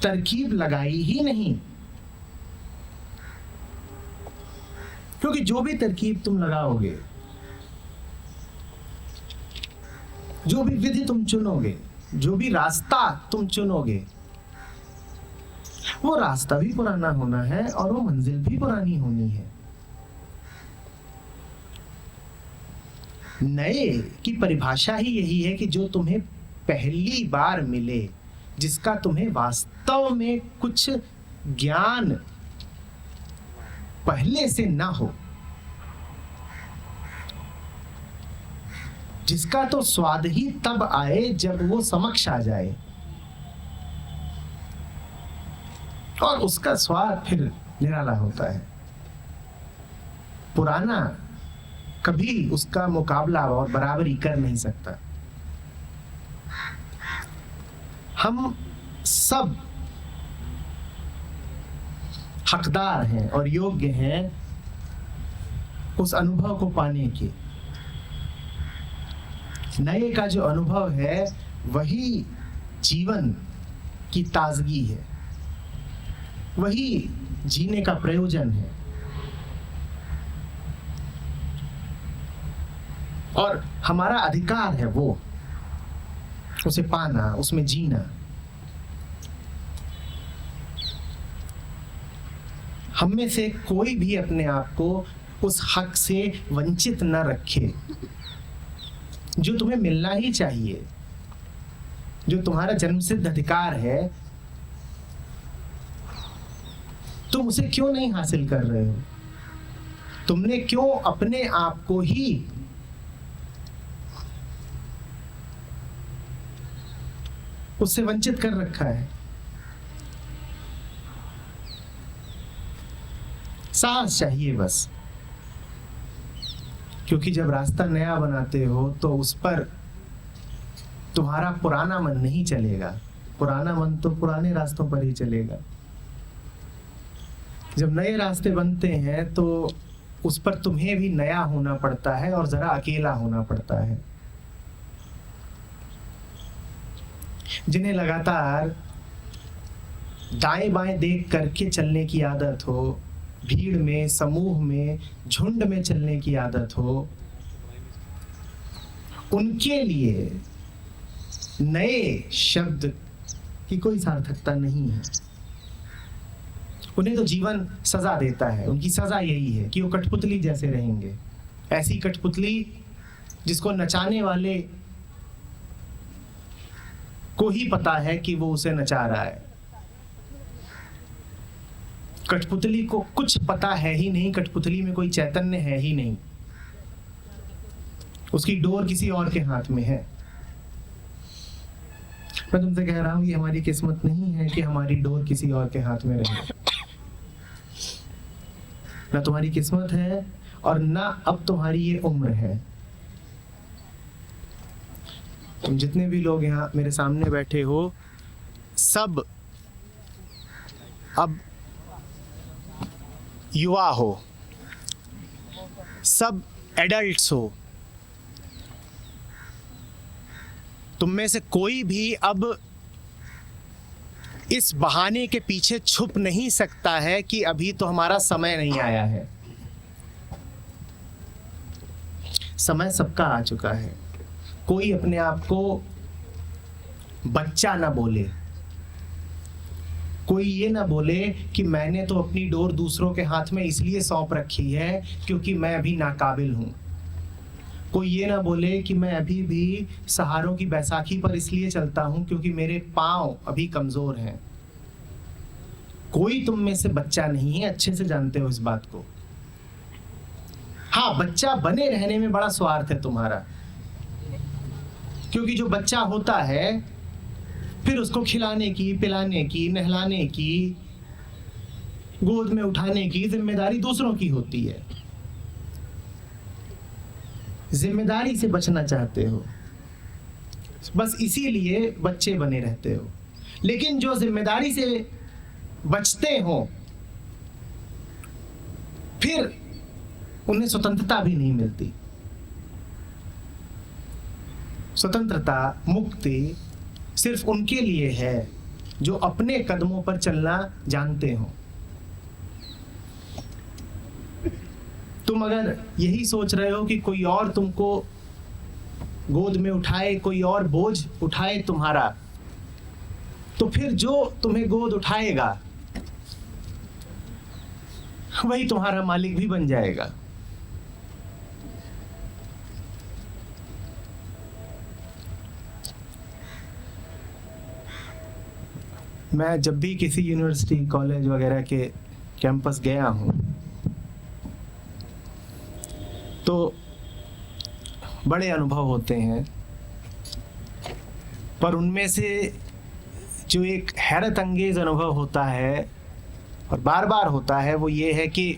तरकीब लगाई ही नहीं, क्योंकि जो भी तरकीब तुम लगाओगे, जो भी विधि तुम चुनोगे, जो भी रास्ता तुम चुनोगे, वो रास्ता भी पुराना होना है और वो मंजिल भी पुरानी होनी है। नए की परिभाषा ही यही है कि जो तुम्हें पहली बार मिले, जिसका तुम्हें वास्तव में कुछ ज्ञान पहले से ना हो, जिसका तो स्वाद ही तब आए जब वो समक्ष आ जाए, और उसका स्वाद फिर निराला होता है। पुराना कभी उसका मुकाबला और बराबरी कर नहीं सकता। हम सब हकदार हैं और योग्य हैं उस अनुभव को पाने के। नए का जो अनुभव है वही जीवन की ताजगी है, वही जीने का प्रयोजन है, और हमारा अधिकार है वो उसे पाना, उसमें जीना। हम में से कोई भी अपने आप को उस हक से वंचित न रखे जो तुम्हें मिलना ही चाहिए, जो तुम्हारा जन्मसिद्ध अधिकार है। तुम उसे क्यों नहीं हासिल कर रहे हो? तुमने क्यों अपने आप को ही उससे वंचित कर रखा है? साहस चाहिए बस, क्योंकि जब रास्ता नया बनाते हो तो उस पर तुम्हारा पुराना मन नहीं चलेगा। पुराना मन तो पुराने रास्तों पर ही चलेगा। जब नए रास्ते बनते हैं तो उस पर तुम्हें भी नया होना पड़ता है और जरा अकेला होना पड़ता है। जिन्हें लगातार दाएं बाएं देख करके चलने की आदत हो, भीड़ में, समूह में, झुंड में चलने की आदत हो, उनके लिए नए शब्द की कोई सार्थकता नहीं है। उन्हें तो जीवन सजा देता है। उनकी सजा यही है कि वो कठपुतली जैसे रहेंगे। ऐसी कठपुतली जिसको नचाने वाले को ही पता है कि वो उसे नचा रहा है। कठपुतली को कुछ पता है ही नहीं, कठपुतली में कोई चैतन्य है ही नहीं, उसकी डोर किसी और के हाथ में है। मैं तुमसे कह रहा हूं ये हमारी किस्मत नहीं है कि हमारी डोर किसी और के हाथ में रहे। ना तुम्हारी किस्मत है और ना अब तुम्हारी ये उम्र है। तुम जितने भी लोग यहाँ मेरे सामने बैठे हो, सब अब युवा हो, सब एडल्ट्स हो। तुम में से कोई भी अब इस बहाने के पीछे छुप नहीं सकता है कि अभी तो हमारा समय नहीं आया है। समय सबका आ चुका है। कोई अपने आप को बच्चा ना बोले, कोई ये ना बोले कि मैंने तो अपनी डोर दूसरों के हाथ में इसलिए सौंप रखी है क्योंकि मैं अभी नाकाबिल हूं। कोई ये ना बोले कि मैं अभी भी सहारों की बैसाखी पर इसलिए चलता हूं क्योंकि मेरे पांव अभी कमजोर हैं। कोई तुम में से बच्चा नहीं है, अच्छे से जानते हो इस बात को। हाँ, बच्चा बने रहने में बड़ा स्वार्थ है तुम्हारा, क्योंकि जो बच्चा होता है फिर उसको खिलाने की, पिलाने की, नहलाने की, गोद में उठाने की जिम्मेदारी दूसरों की होती है। जिम्मेदारी से बचना चाहते हो, बस इसीलिए बच्चे बने रहते हो। लेकिन जो जिम्मेदारी से बचते हो फिर उन्हें स्वतंत्रता भी नहीं मिलती। स्वतंत्रता, मुक्ति सिर्फ उनके लिए है जो अपने कदमों पर चलना जानते हो। तुम अगर यही सोच रहे हो कि कोई और तुमको गोद में उठाए, कोई और बोझ उठाए तुम्हारा, तो फिर जो तुम्हें गोद उठाएगा वही तुम्हारा मालिक भी बन जाएगा। मैं जब भी किसी यूनिवर्सिटी, कॉलेज वगैरह के कैंपस गया हूँ तो बड़े अनुभव होते हैं, पर उनमें से जो एक हैरत अंगेज अनुभव होता है और बार बार होता है वो ये है कि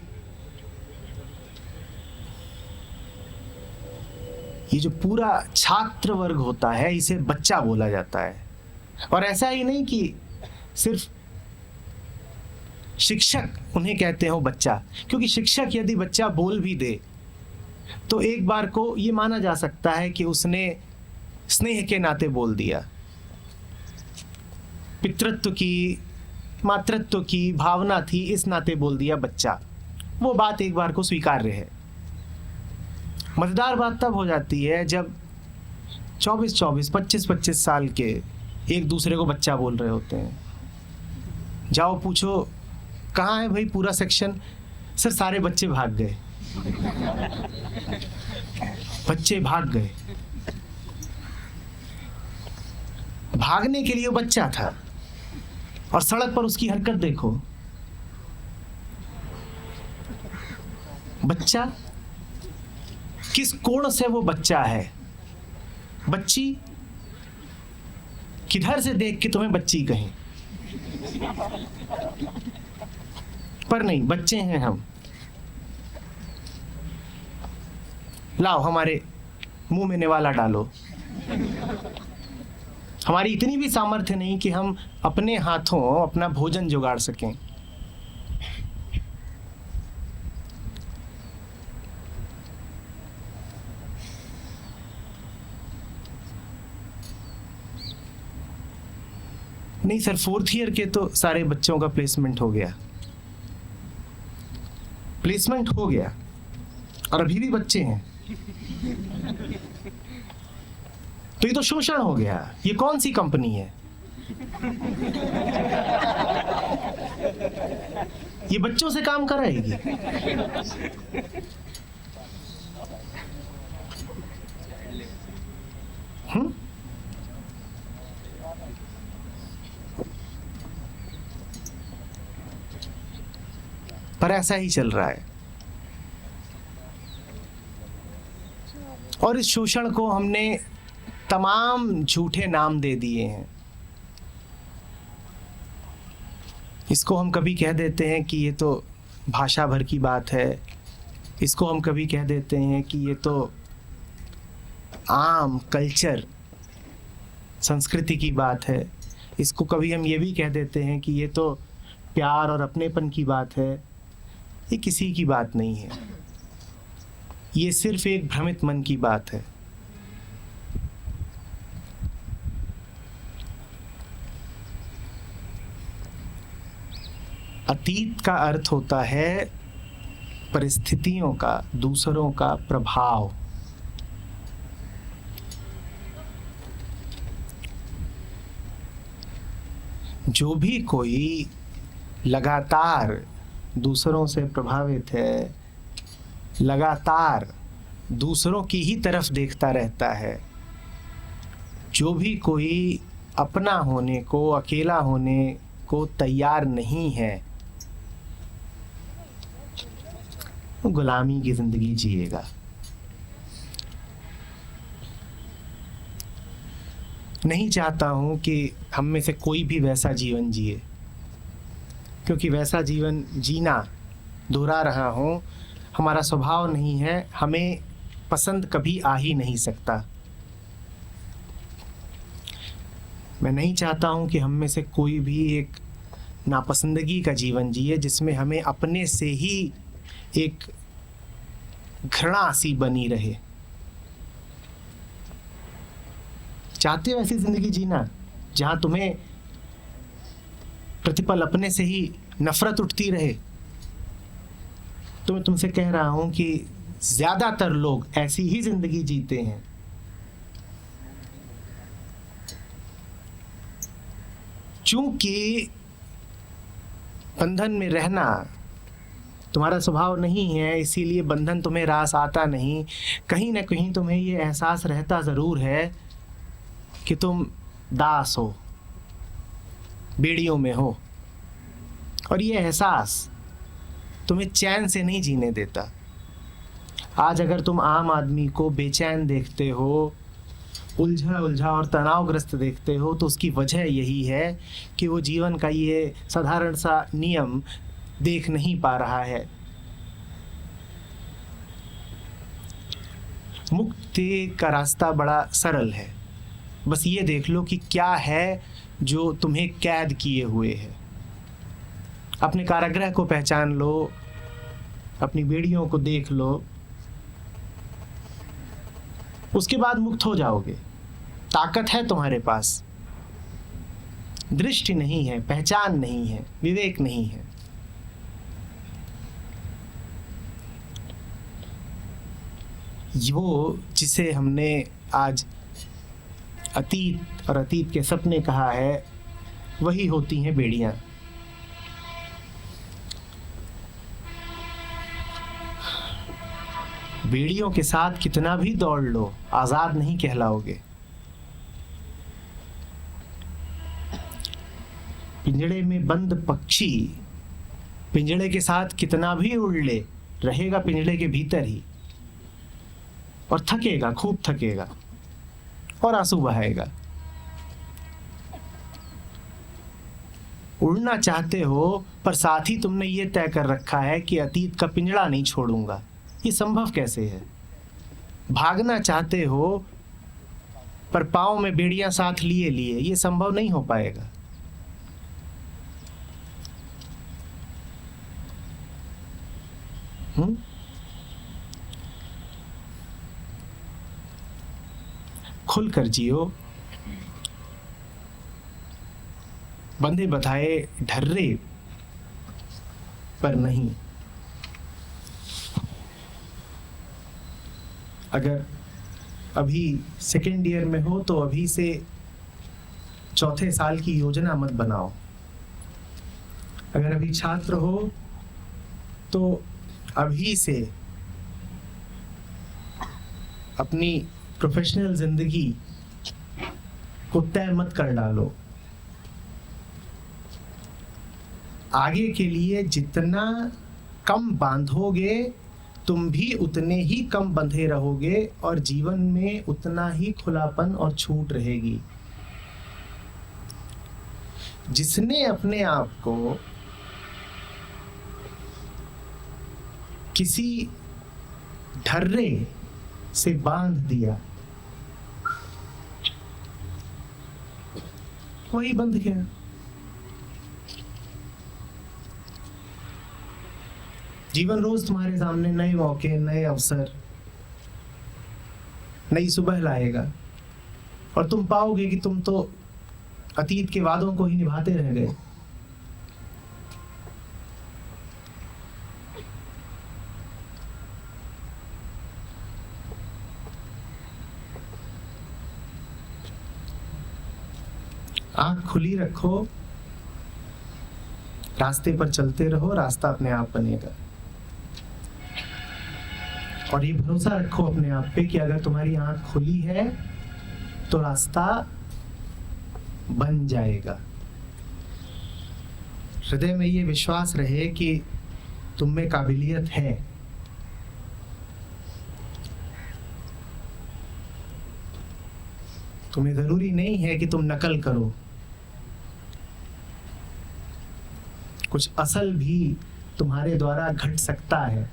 ये जो पूरा छात्र वर्ग होता है इसे बच्चा बोला जाता है। और ऐसा ही नहीं कि सिर्फ शिक्षक उन्हें कहते हो बच्चा, क्योंकि शिक्षक यदि बच्चा बोल भी दे तो एक बार को ये माना जा सकता है कि उसने स्नेह के नाते बोल दिया, पितृत्व की, मातृत्व की भावना थी इस नाते बोल दिया बच्चा। वो बात एक बार को स्वीकार्य है। मजेदार बात तब हो जाती है जब 24-24, 25-25 साल के एक दूसरे को बच्चा बोल रहे होते हैं। जाओ पूछो कहाँ है भाई पूरा सेक्शन, सर सारे बच्चे भाग गए। बच्चे भाग गए। भागने के लिए वो बच्चा था और सड़क पर उसकी हरकत देखो। बच्चा, किस कोण से वो बच्चा है? बच्ची, किधर से देख के तुम्हें बच्ची कहें? पर नहीं, बच्चे हैं हम। लाओ हमारे मुंह में निवाला डालो। हमारी इतनी भी सामर्थ्य नहीं कि हम अपने हाथों अपना भोजन जुगाड़ सकें। नहीं सर, 4th ईयर के तो सारे बच्चों का प्लेसमेंट हो गया, प्लेसमेंट हो गया, और अभी भी बच्चे हैं। तो ये तो शोषण हो गया। ये कौन सी कंपनी है? ये बच्चों से काम कराएगी? पर ऐसा ही चल रहा है, और इस शोषण को हमने तमाम झूठे नाम दे दिए हैं। इसको हम कभी कह देते हैं कि ये तो भाषा भर की बात है, इसको हम कभी कह देते हैं कि ये तो आम कल्चर संस्कृति की बात है, इसको कभी हम ये भी कह देते हैं कि ये तो प्यार और अपनेपन की बात है। ये किसी की बात नहीं है, ये सिर्फ एक भ्रमित मन की बात है। अतीत का अर्थ होता है परिस्थितियों का, दूसरों का प्रभाव। जो भी कोई लगातार दूसरों से प्रभावित है, लगातार दूसरों की ही तरफ देखता रहता है, जो भी कोई अपना होने को, अकेला होने को तैयार नहीं है, वो गुलामी की जिंदगी जिएगा। नहीं चाहता हूं कि हम में से कोई भी वैसा जीवन जिए, क्योंकि वैसा जीवन जीना, दोहरा रहा हूं, हमारा स्वभाव नहीं है, हमें पसंद कभी आ ही नहीं सकता। मैं नहीं चाहता हूं कि हम में से कोई भी एक नापसंदगी का जीवन जिए, जिसमें हमें अपने से ही एक घृणा सी बनी रहे। चाहते हो ऐसी जिंदगी जीना जहां तुम्हें प्रतिपल अपने से ही नफरत उठती रहे? तो मैं तुमसे कह रहा हूं कि ज्यादातर लोग ऐसी ही जिंदगी जीते हैं। चूंकि बंधन में रहना तुम्हारा स्वभाव नहीं है, इसीलिए बंधन तुम्हें रास आता नहीं। कहीं ना कहीं तुम्हें ये एहसास रहता ज़रूर है कि तुम दास हो, बेड़ियों में हो, और ये एहसास तुम्हें चैन से नहीं जीने देता। आज अगर तुम आम आदमी को बेचैन देखते हो, उलझा उलझा और तनावग्रस्त देखते हो, तो उसकी वजह यही है कि वो जीवन का ये साधारण सा नियम देख नहीं पा रहा है। मुक्ति का रास्ता बड़ा सरल है, बस ये देख लो कि क्या है जो तुम्हें कैद किए हुए है। अपने कारागृह को पहचान लो, अपनी बेड़ियों को देख लो, उसके बाद मुक्त हो जाओगे। ताकत है तुम्हारे पास, दृष्टि नहीं है, पहचान नहीं है, विवेक नहीं है। वो जिसे हमने आज अतीत और अतीत के सपने कहा है, वही होती हैं बेड़ियां। बेड़ियों के साथ कितना भी दौड़ लो, आजाद नहीं कहलाओगे। पिंजड़े में बंद पक्षी पिंजड़े के साथ कितना भी उड़ ले, रहेगा पिंजड़े के भीतर ही, और थकेगा, खूब थकेगा और आंसू बहाएगा। उड़ना चाहते हो, पर साथ ही तुमने ये तय कर रखा है कि अतीत का पिंजड़ा नहीं छोड़ूंगा। ये संभव कैसे है? भागना चाहते हो, पर पाँव में बेड़ियां साथ लिए लिए, ये संभव नहीं हो पाएगा। खुलकर जियो, बंधे बधाए ढर्रे पर नहीं। अगर अभी सेकेंड ईयर में हो तो अभी से चौथे साल की योजना मत बनाओ। अगर अभी छात्र हो तो अभी से अपनी प्रोफेशनल जिंदगी को तय मत कर डालो। आगे के लिए जितना कम बांधोगे तुम भी उतने ही कम बंधे रहोगे और जीवन में उतना ही खुलापन और छूट रहेगी। जिसने अपने आप को किसी ढर्रे से बांध दिया वही बंध गया। जीवन रोज तुम्हारे सामने नए मौके, नए अवसर, नई सुबह लाएगा और तुम पाओगे कि तुम तो अतीत के वादों को ही निभाते रह गए। आंख खुली रखो, रास्ते पर चलते रहो, रास्ता अपने आप बनेगा। और ये भरोसा रखो अपने आप पे कि अगर तुम्हारी आंख खुली है तो रास्ता बन जाएगा। हृदय में ये विश्वास रहे कि तुम में काबिलियत है। तुम्हें जरूरी नहीं है कि तुम नकल करो, कुछ असल भी तुम्हारे द्वारा घट सकता है।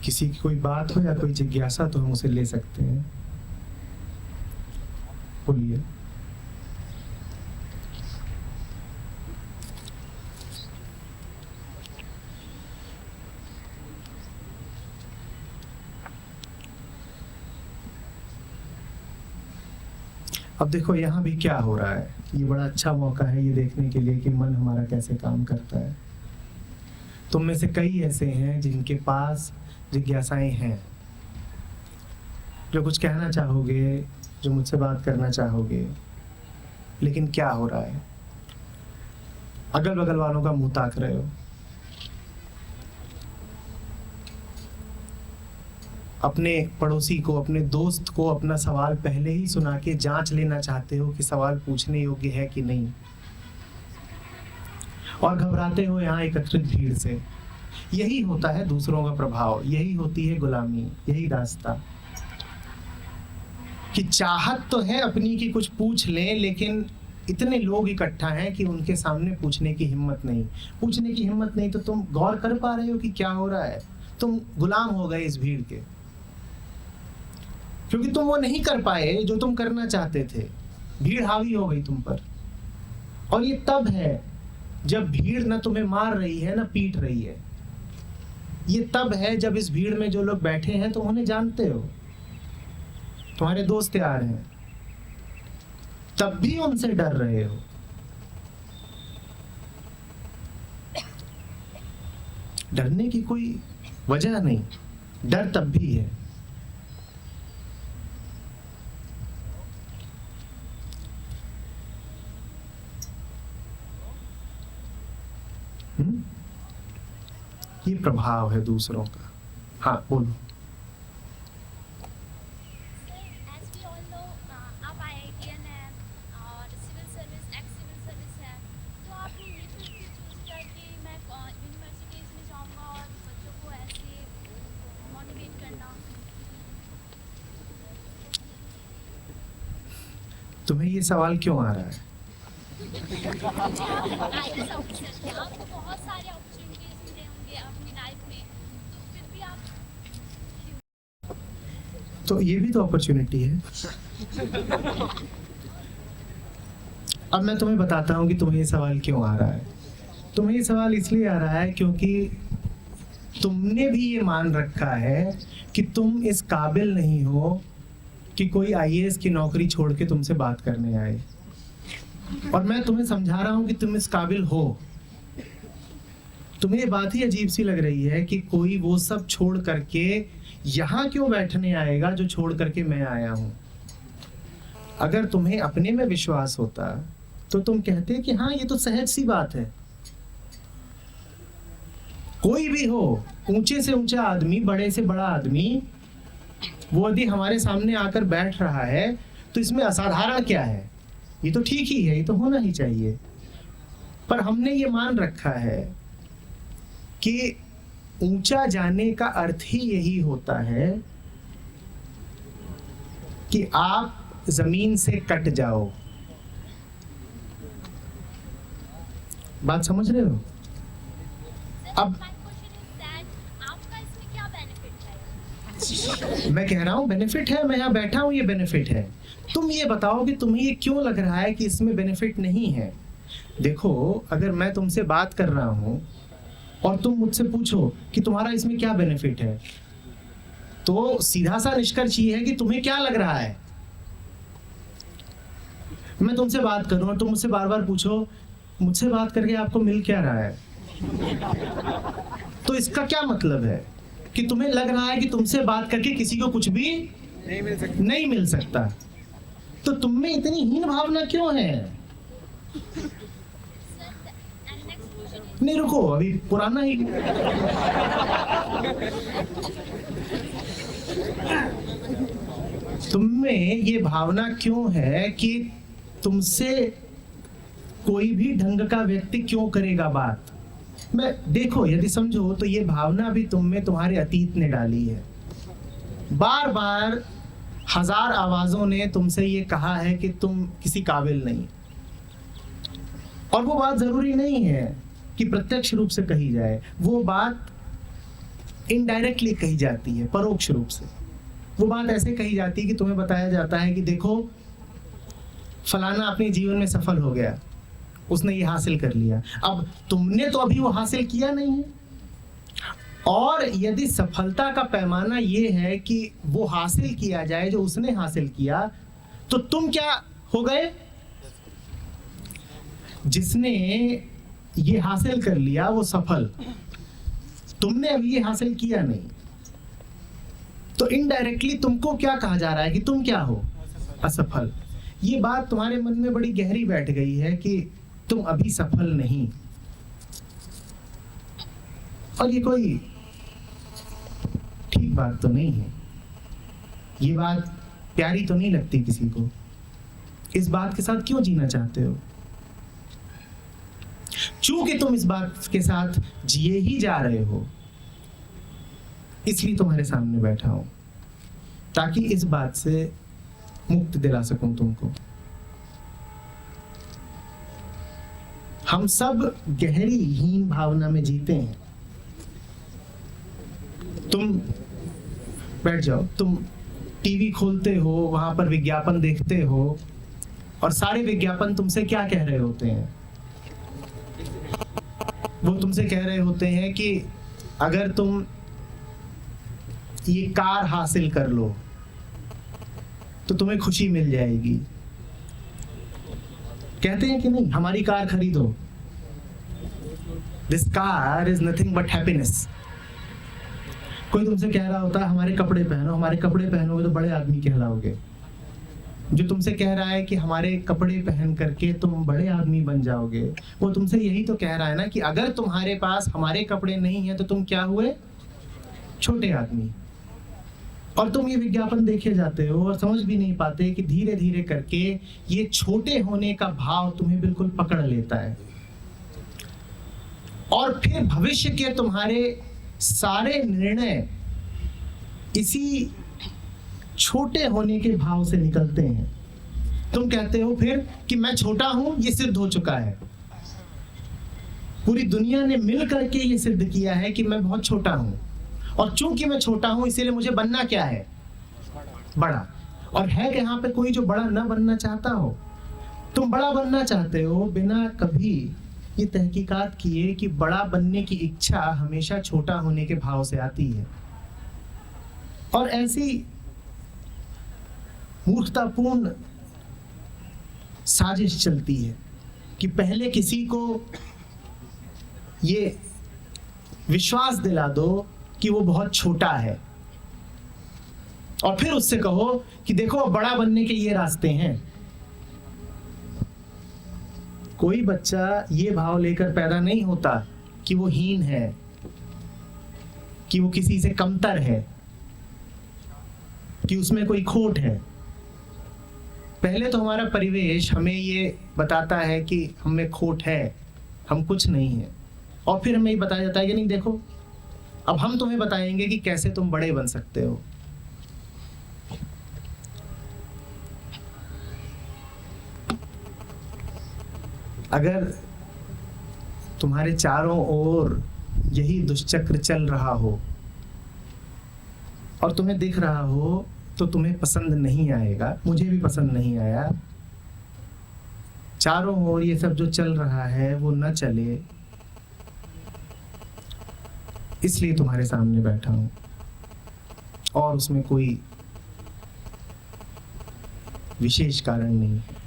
किसी की कोई बात हो या कोई जिज्ञासा तो हम उसे ले सकते हैं। बोलिए। अब देखो यहाँ भी क्या हो रहा है। ये बड़ा अच्छा मौका है ये देखने के लिए कि मन हमारा कैसे काम करता है। तुम में से कई ऐसे हैं जिनके पास जिज्ञासाएं हैं, जो कुछ कहना चाहोगे, जो मुझसे बात करना चाहोगे, लेकिन क्या हो रहा है? अगल बगल वालों का मुंह ताक रहे हो, अपने पड़ोसी को, अपने दोस्त को अपना सवाल पहले ही सुना के जांच लेना चाहते हो कि सवाल पूछने योग्य है कि नहीं, और घबराते हो यहाँ एकत्रित भीड़ से। यही होता है दूसरों का प्रभाव, यही होती है गुलामी, यही दास्तां कि चाहत तो है अपनी की कुछ पूछ लें, लेकिन इतने लोग इकट्ठा हैं कि उनके सामने पूछने की हिम्मत नहीं। पूछने की हिम्मत नहीं तो तुम गौर कर पा रहे हो कि क्या हो रहा है? तुम गुलाम हो गए इस भीड़ के, क्योंकि तुम वो नहीं कर पाए जो तुम करना चाहते थे। भीड़ हावी हो गई तुम पर। और ये तब है जब भीड़ ना तुम्हें मार रही है ना पीट रही है। ये तब है जब इस भीड़ में जो लोग बैठे हैं तुम उन्हें जानते हो, तुम्हारे दोस्त यार हैं, तब भी उनसे डर रहे हो। डरने की कोई वजह नहीं, डर तब भी है। ये प्रभाव है दूसरों का। हाँ बोलो। तुम्हें ये सवाल क्यों आ रहा है? तो ये भी तो अपॉर्चुनिटी है। अब मैं तुम्हें बताता हूँ कि तुम्हें ये सवाल क्यों आ रहा है। तुम्हें ये सवाल इसलिए आ रहा है क्योंकि तुमने भी ये मान रखा है कि तुम इस काबिल नहीं हो कि कोई आईएएस की नौकरी छोड़ के तुमसे बात करने आए, और मैं तुम्हें समझा रहा हूँ कि तुम इस काबिल हो। तुम्हें ये बात ही अजीब सी लग रही है कि कोई वो सब छोड़ करके यहाँ क्यों बैठने आएगा जो छोड़ करके मैं आया हूँ। अगर तुम्हें अपने में विश्वास होता तो तुम कहते कि हाँ ये तो सहज सी बात है। कोई भी हो, ऊंचे से ऊंचा आदमी, बड़े से बड़ा आदमी, वो यदि हमारे सामने आकर बैठ रहा है तो इसमें असाधारण क्या है, ये तो ठीक ही है, ये तो होना ही चाहिए। पर हमने ये मान रखा है कि ऊंचा जाने का अर्थ ही यही होता है कि आप जमीन से कट जाओ। बात समझ रहे हो? अब मैं कह रहा हूं बेनिफिट है, मैं यहां बैठा हूं, ये बेनिफिट है। तुम ये बताओ कि तुम्हें ये क्यों लग रहा है कि इसमें बेनिफिट नहीं है। देखो, अगर मैं तुमसे बात कर रहा हूं और तुम मुझसे पूछो कि तुम्हारा इसमें क्या बेनिफिट है, तो सीधा सा निष्कर्ष ये है कि तुम्हें क्या लग रहा है। मैं तुमसे बात करूं और तुम मुझसे बार बार पूछो मुझसे बात करके आपको मिल क्या रहा है, तो इसका क्या मतलब है कि तुम्हें लग रहा है कि तुमसे बात करके किसी को कुछ भी नहीं मिल सकता। तो तुम में इतनी हीन भावना क्यों है? नहीं रुको, अभी पुराना ही। तुम में ये भावना क्यों है कि तुमसे कोई भी ढंग का व्यक्ति क्यों करेगा बात। मैं देखो, यदि समझो तो ये भावना भी तुम में तुम्हारे अतीत ने डाली है। बार बार हजार आवाजों ने तुमसे ये कहा है कि तुम किसी काबिल नहीं, और वो बात जरूरी नहीं है कि प्रत्यक्ष रूप से कही जाए, वो बात इनडायरेक्टली कही जाती है, परोक्ष रूप से। वो बात ऐसे कही जाती है कि तुम्हें बताया जाता है कि देखो फलाना अपने जीवन में सफल हो गया, उसने ये हासिल कर लिया। अब तुमने तो अभी वो हासिल किया नहीं है, और यदि सफलता का पैमाना ये है कि वो हासिल किया जाए जो उसने हासिल किया, तो तुम क्या हो गए? जिसने ये हासिल कर लिया वो सफल, तुमने अभी ये हासिल किया नहीं। तो इनडायरेक्टली तुमको क्या कहा जा रहा है कि तुम क्या हो? असफल। ये बात तुम्हारे मन में बड़ी गहरी बैठ गई है कि तुम अभी सफल नहीं, और ये कोई ठीक बात तो नहीं है। ये बात प्यारी तो नहीं लगती किसी को। इस बात के साथ क्यों जीना चाहते हो? चूंकि तुम इस बात के साथ जिए ही जा रहे हो, इसलिए तुम्हारे सामने बैठा हूं, ताकि इस बात से मुक्त दिला सकूं तुमको। हम सब गहरी हीन भावना में जीते हैं। तुम बैठ जाओ, तुम टीवी खोलते हो, वहां पर विज्ञापन देखते हो, और सारे विज्ञापन तुमसे क्या कह रहे होते हैं? वो तुमसे कह रहे होते हैं कि अगर तुम ये कार हासिल कर लो तो तुम्हें खुशी मिल जाएगी। कहते हैं कि नहीं, हमारी कार खरीदो, this car is nothing but happiness. कोई तुमसे कह रहा होता है हमारे कपड़े पहनो, हमारे कपड़े पहनोगे तो बड़े आदमी कहलाओगे। जो तुमसे कह रहा है कि हमारे कपड़े पहन करके तुम बड़े आदमी बन जाओगे, वो तुमसे यही तो कह रहा है ना कि अगर तुम्हारे पास हमारे कपड़े नहीं है तो तुम क्या हुए? छोटे आदमी। और तुम ये विज्ञापन देखे जाते हो और समझ भी नहीं पाते कि धीरे धीरे करके ये छोटे होने का भाव तुम्हें बिल्कुल पकड़ लेता है, और फिर भविष्य के तुम्हारे सारे निर्णय इसी छोटे होने के भाव से निकलते हैं। तुम कहते हो फिर कि मैं छोटा हूं, ये सिद्ध हो चुका है, पूरी दुनिया ने मिल करके ये सिद्ध किया है कि मैं बहुत छोटा हूं, और चूंकि मैं छोटा हूं इसीलिए मुझे बनना क्या है? बड़ा। और है कि यहाँ पे कोई जो बड़ा न बनना चाहता हो? तुम बड़ा बनना चाहते हो बिना कभी ये तहकीकात किए कि बड़ा बनने की इच्छा हमेशा छोटा होने के भाव से आती है। और ऐसी मूर्खतापूर्ण साजिश चलती है कि पहले किसी को ये विश्वास दिला दो कि वो बहुत छोटा है और फिर उससे कहो कि देखो बड़ा बनने के ये रास्ते हैं। कोई बच्चा ये भाव लेकर पैदा नहीं होता कि वो हीन है, कि वो किसी से कमतर है, कि उसमें कोई खोट है। पहले तो हमारा परिवेश हमें ये बताता है कि हमें खोट है, हम कुछ नहीं है, और फिर हमें ये बताया जाता है कि नहीं देखो अब हम तुम्हें बताएंगे कि कैसे तुम बड़े बन सकते हो। अगर तुम्हारे चारों ओर यही दुष्चक्र चल रहा हो और तुम्हें दिख रहा हो तो तुम्हें पसंद नहीं आएगा, मुझे भी पसंद नहीं आया। चारों ओर ये सब जो चल रहा है वो न चले, इसलिए तुम्हारे सामने बैठा हूं, और उसमें कोई विशेष कारण नहीं है।